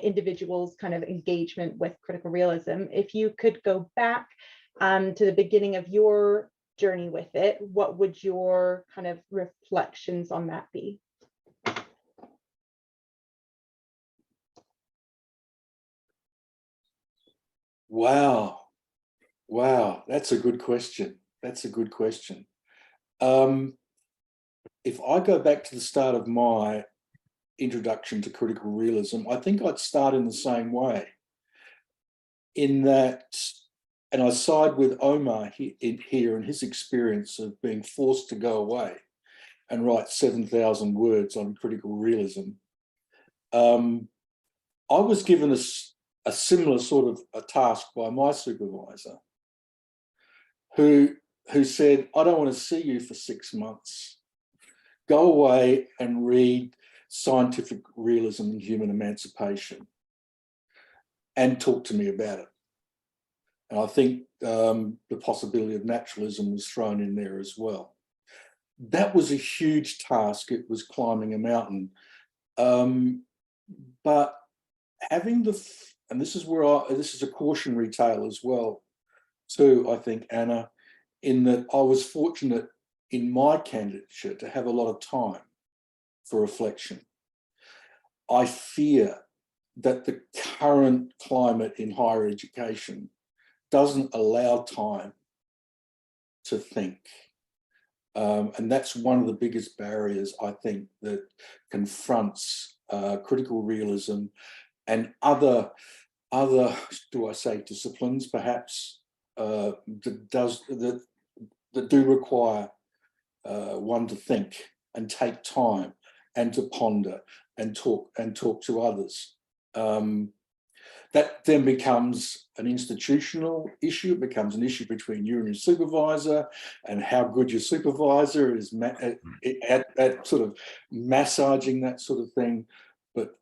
individuals' kind of engagement with critical realism, if you could go back to the beginning of your journey with it, what would your kind of reflections on that be? Wow, that's a good question. That's a good question. if I go back to the start of my introduction to critical realism, I think I'd start in the same way. In that, and I side with Omar here in his experience of being forced to go away and write 7,000 words on critical realism. I was given a similar sort of a task by my supervisor, who said, I don't want to see you for 6 months. Go away and read Scientific Realism and Human Emancipation and talk to me about it. And I think the possibility of naturalism was thrown in there as well. That was a huge task. It was climbing a mountain. But having and this is where this is a cautionary tale as well, too, I think, Anna, in that I was fortunate in my candidature to have a lot of time for reflection. I fear that the current climate in higher education doesn't allow time to think. And that's one of the biggest barriers, I think, that confronts critical realism and other, do I say, disciplines, perhaps, that do require one to think and take time and to ponder and talk to others. That then becomes an institutional issue. It becomes an issue between you and your supervisor, and how good your supervisor is at sort of massaging that sort of thing. But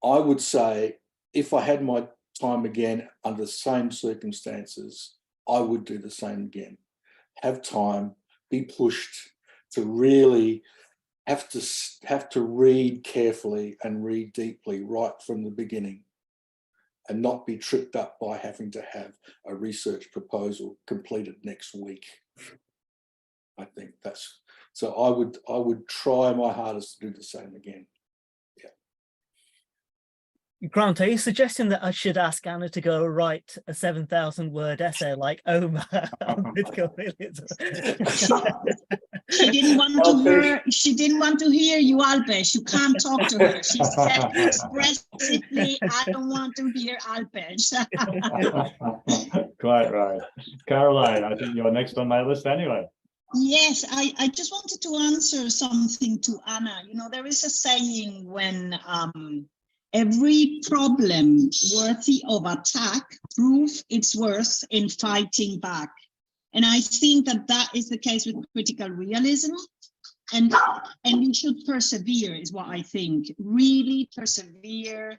I would say, if I had my time again under the same circumstances, I would do the same again. Have time, be pushed to really have to read carefully and read deeply right from the beginning, and not be tripped up by having to have a research proposal completed next week. I think that's, so I would try my hardest to do the same again. Grant, are you suggesting that I should ask Anna to go write a 7,000-word essay like Omar on critical realism? She didn't want to hear. She didn't want to hear you, ALPESH. You can't talk to her. She said expressively, "I don't want to hear ALPESH." Quite right, Caroline. I think you're next on my list anyway. Yes, I just wanted to answer something to Anna. You know, there is a saying when every problem worthy of attack proves its worth in fighting back. And I think that that is the case with critical realism. And we should persevere is what I think. Really persevere,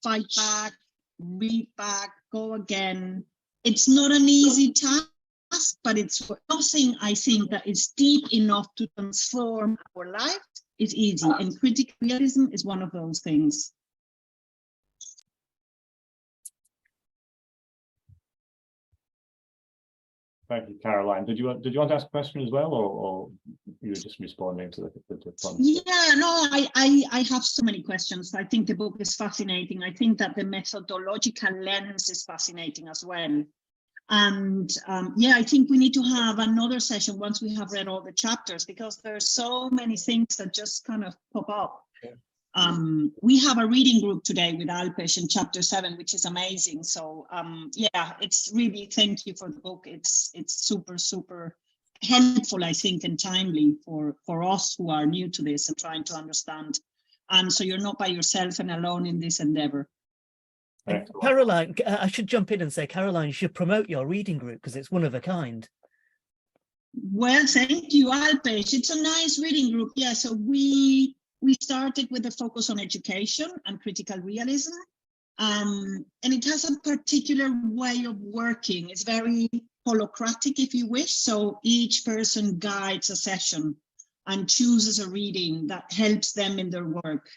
fight back, read back, go again. It's not an easy task, but it's nothing I think that is deep enough to transform our life. It's easy. And critical realism is one of those things. Thank you, Caroline. Did you want to ask a question as well, or you were just responding to the points? Yeah, no, I have so many questions. I think the book is fascinating. I think that the methodological lens is fascinating as well. And yeah, I think we need to have another session once we have read all the chapters, because there's so many things that just kind of pop up. Yeah. We have a reading group today with ALPESH in chapter 7, which is amazing. So yeah, it's really, thank you for the book. It's super, super helpful, I think, and timely for us who are new to this and trying to understand. And so you're not by yourself and alone in this endeavor. Caroline, I should jump in and say, Caroline, you should promote your reading group because it's one of a kind. Well, thank you, ALPESH. It's a nice reading group. Yeah, so we started with a focus on education and critical realism. And it has a particular way of working. It's very holocratic, if you wish. So each person guides a session and chooses a reading that helps them in their work.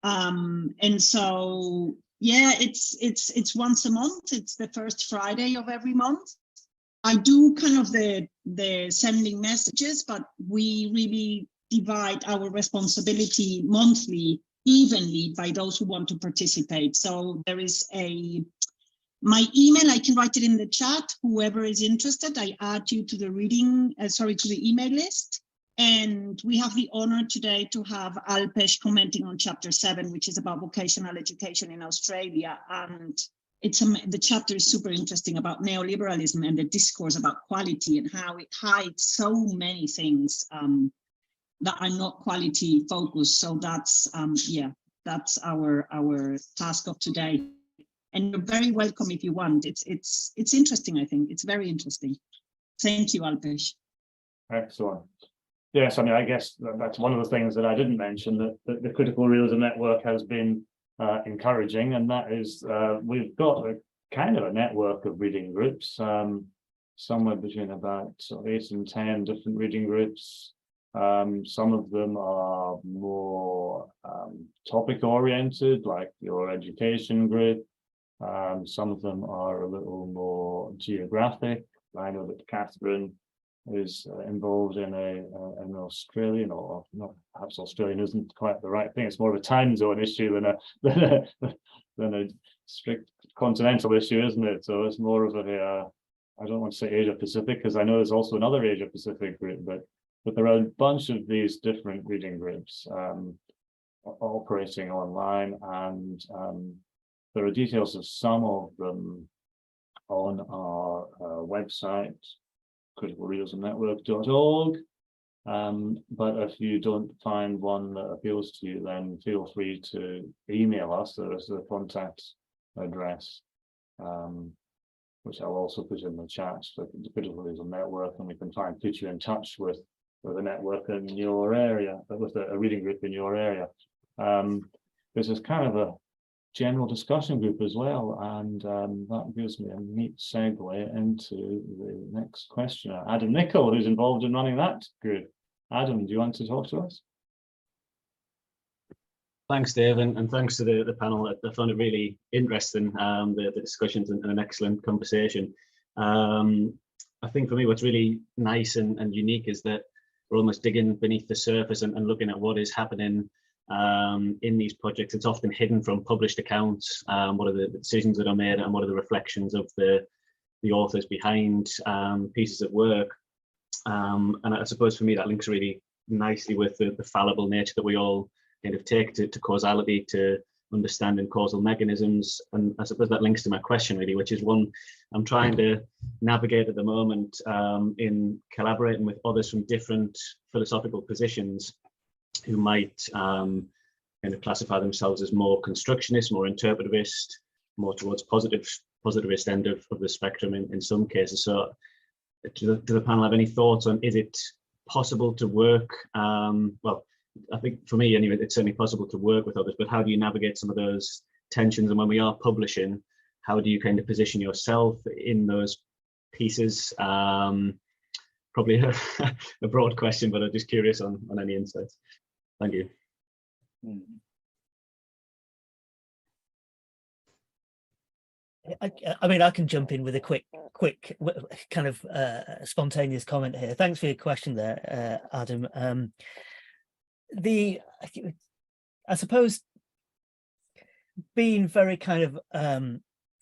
And so, yeah, it's once a month. It's the first Friday of every month. I do kind of the sending messages, but we really divide our responsibility monthly evenly by those who want to participate. So there is my email, I can write it in the chat. Whoever is interested, I add you to the to the email list. And we have the honor today to have ALPESH commenting on chapter 7, which is about vocational education in Australia. And the chapter is super interesting about neoliberalism and the discourse about quality and how it hides so many things that are not quality focused. So that's that's our task of today. And you're very welcome if you want. It's interesting, I think. It's very interesting. Thank you, ALPESH. Excellent. Yes, I mean, I guess that's one of the things that I didn't mention, that the Critical Realism Network has been encouraging, and that is we've got a kind of a network of reading groups, somewhere between about 8 and 10 different reading groups. Some of them are more topic oriented, like your education group. Some of them are a little more geographic. I know that Catherine is involved in an Australian, or not, perhaps Australian isn't quite the right thing. It's more of a time zone issue than a strict continental issue, isn't it? So it's more of a I don't want to say Asia Pacific, because I know there's also another Asia Pacific group, but there are a bunch of these different reading groups operating online, and there are details of some of them on our website, criticalrealismnetwork.org. But if you don't find one that appeals to you, then feel free to email us. There is a contact address, which I'll also put in the chat for the Critical Realism Network, and we can try and put you in touch with a network in your area, with a reading group in your area. This is kind of a general discussion group as well, and that gives me a neat segue into the next questioner, Adam Nichol, who's involved in running that group. Adam, do you want to talk to us? Thanks, Dave, and thanks to the panel. I found it really interesting, the discussions, and an excellent conversation. I think for me, what's really nice and unique is that we're almost digging beneath the surface and looking at what is happening in these projects. It's often hidden from published accounts. What are the decisions that are made, and what are the reflections of the authors behind pieces of work. And I suppose for me that links really nicely with the fallible nature that we all kind of take to causality, to understanding causal mechanisms. And I suppose that links to my question really, which is one I'm trying to navigate at the moment in collaborating with others from different philosophical positions who might kind of classify themselves as more constructionist, more interpretivist, more towards positivist end of the spectrum in some cases. So do the panel have any thoughts on, is it possible to work, well, I think for me anyway, it's certainly possible to work with others, but how do you navigate some of those tensions? And when we are publishing, how do you kind of position yourself in those pieces? Probably a broad question, but I'm just curious on any insights. Thank you. I mean, I can jump in with a quick kind of spontaneous comment here. Thanks for your question there, Adam. I suppose being very kind of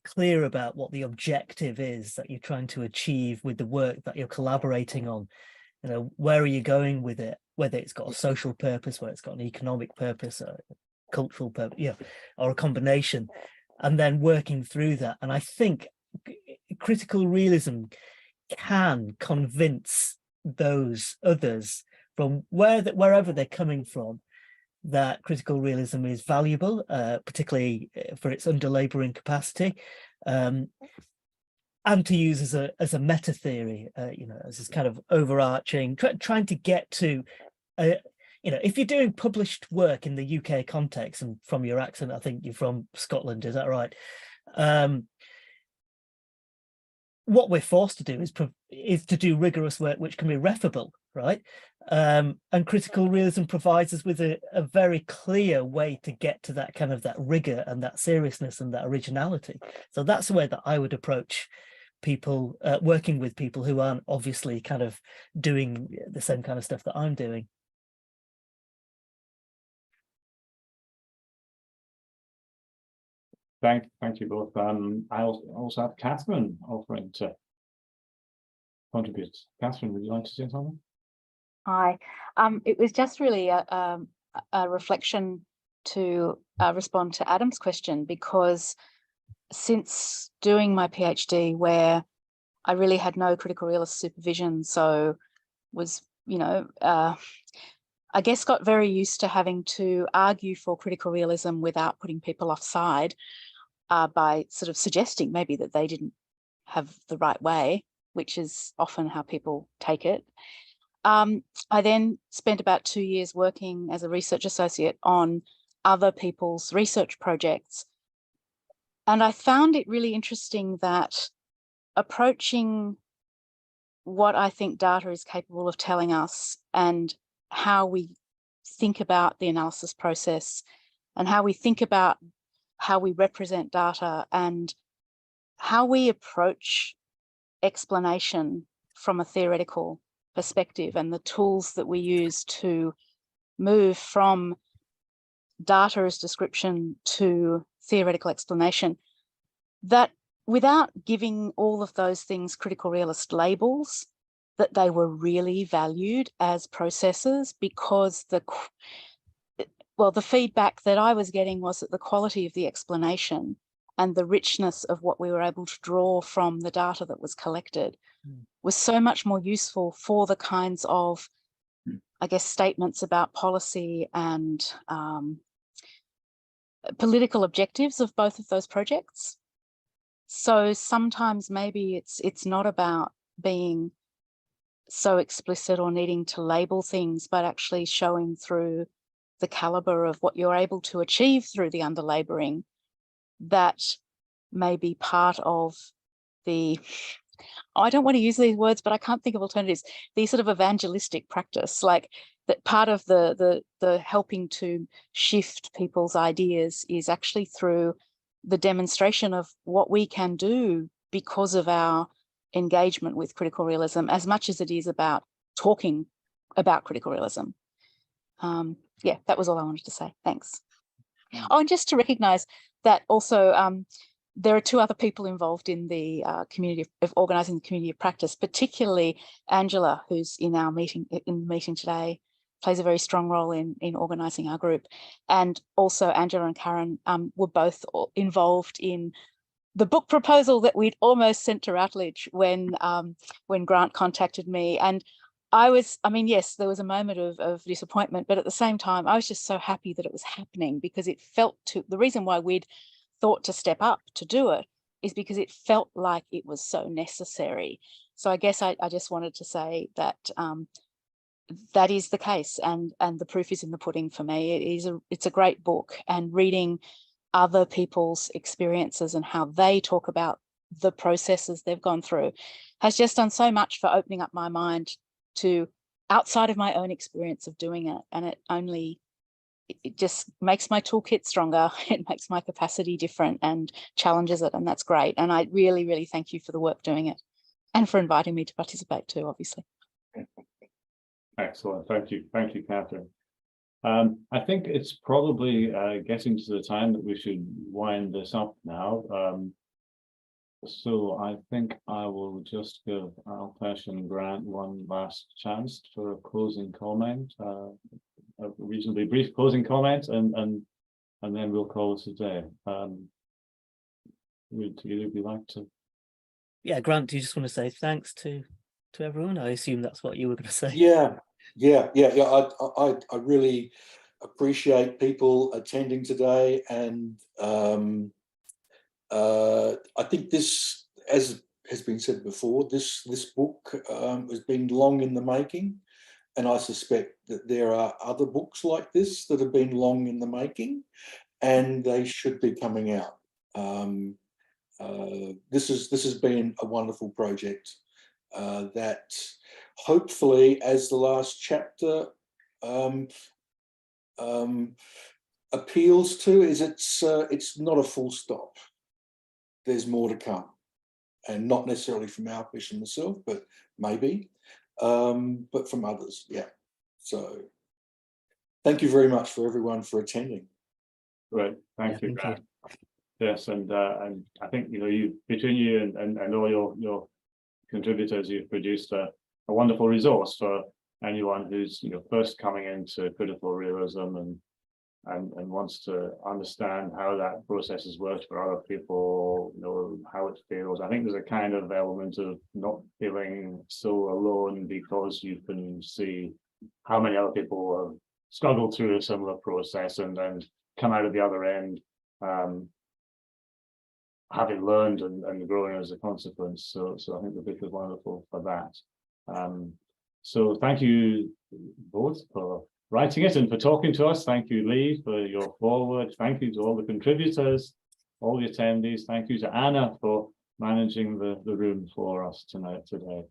clear about what the objective is that you're trying to achieve with the work that you're collaborating on, you know, where are you going with it, whether it's got a social purpose, whether it's got an economic purpose, or a cultural purpose, yeah, or a combination, and then working through that. And I think critical realism can convince those others from wherever they're coming from that critical realism is valuable, particularly for its under-labouring capacity, and to use as a meta theory, you know, as this kind of overarching, trying to get to, you know, if you're doing published work in the UK context, and from your accent, I think you're from Scotland, is that right? What we're forced to do is to do rigorous work which can be referable, right? And critical realism provides us with a very clear way to get to that kind of that rigor and that seriousness and that originality. So that's the way that I would approach people, working with people who aren't obviously kind of doing the same kind of stuff that I'm doing. Thank you both. I also have Catherine offering to contribute. Catherine, would you like to say something? Hi. It was just really a reflection to respond to Adam's question, because since doing my PhD, where I really had no critical realist supervision, so was, you know, I guess got very used to having to argue for critical realism without putting people offside by sort of suggesting maybe that they didn't have the right way, which is often how people take it. I then spent about 2 years working as a research associate on other people's research projects. And I found it really interesting that approaching what I think data is capable of telling us, and how we think about the analysis process, and how we think about how we represent data, and how we approach explanation from a theoretical perspective, and the tools that we use to move from data as description to theoretical explanation, that without giving all of those things critical realist labels, that they were really valued as processes, because the feedback that I was getting was that the quality of the explanation and the richness of what we were able to draw from the data that was collected was so much more useful for the kinds of, I guess, statements about policy and political objectives of both of those projects. So sometimes maybe it's not about being so explicit or needing to label things, but actually showing through the caliber of what you're able to achieve through the underlaboring, that may be part of the, I don't want to use these words, but I can't think of alternatives, the sort of evangelistic practice, like that part of the helping to shift people's ideas is actually through the demonstration of what we can do because of our engagement with critical realism, as much as it is about talking about critical realism. Yeah, that was all I wanted to say. Thanks. Oh, and just to recognize that also there are 2 other people involved in the community of organising the community of practice, particularly Angela, who's in our meeting today, plays a very strong role in organising our group. And also Angela and Karen were both involved in the book proposal that we'd almost sent to Routledge when Grant contacted me. And I mean, yes, there was a moment of disappointment, but at the same time, I was just so happy that it was happening, because it felt the reason why we'd thought to step up to do it is because it felt like it was so necessary. So I guess I just wanted to say that that is the case, and the proof is in the pudding for me. It's a great book, and reading other people's experiences and how they talk about the processes they've gone through has just done so much for opening up my mind to outside of my own experience of doing it. And it just makes my toolkit stronger. It makes my capacity different and challenges it, and that's great. And I really, really thank you for the work doing it, and for inviting me to participate too, obviously. Excellent. Thank you, Catherine. I think it's probably getting to the time that we should wind this up now. So I think I will just give ALPESH and Grant one last chance for a closing comment, a reasonably brief closing comment, and then we'll call it a day. Would either of you like to? Yeah, Grant, do you just want to say thanks to everyone? I assume that's what you were going to say. Yeah. I really appreciate people attending today, and I think this, as has been said before, this book has been long in the making, and I suspect that there are other books like this that have been long in the making, and they should be coming out. This has been a wonderful project that hopefully, as the last chapter appeals to, is it's not a full stop. There's more to come, and not necessarily from ALPESH and myself, but maybe, but from others. Yeah. So thank you very much for everyone for attending. Great, thank you, Grant. Yes, and I think you between you and all your contributors, you've produced a wonderful resource for anyone who's first coming into critical realism and wants to understand how that process has worked for other people, how it feels. I think there's a kind of element of not feeling so alone, because you can see how many other people have struggled through a similar process and then come out of the other end having learned and growing as a consequence. So I think the book is wonderful for that. So thank you both for writing it and for talking to us. Thank you, Lee, for your foreword. Thank you to all the contributors, all the attendees. Thank you to Anna for managing the room for us tonight today.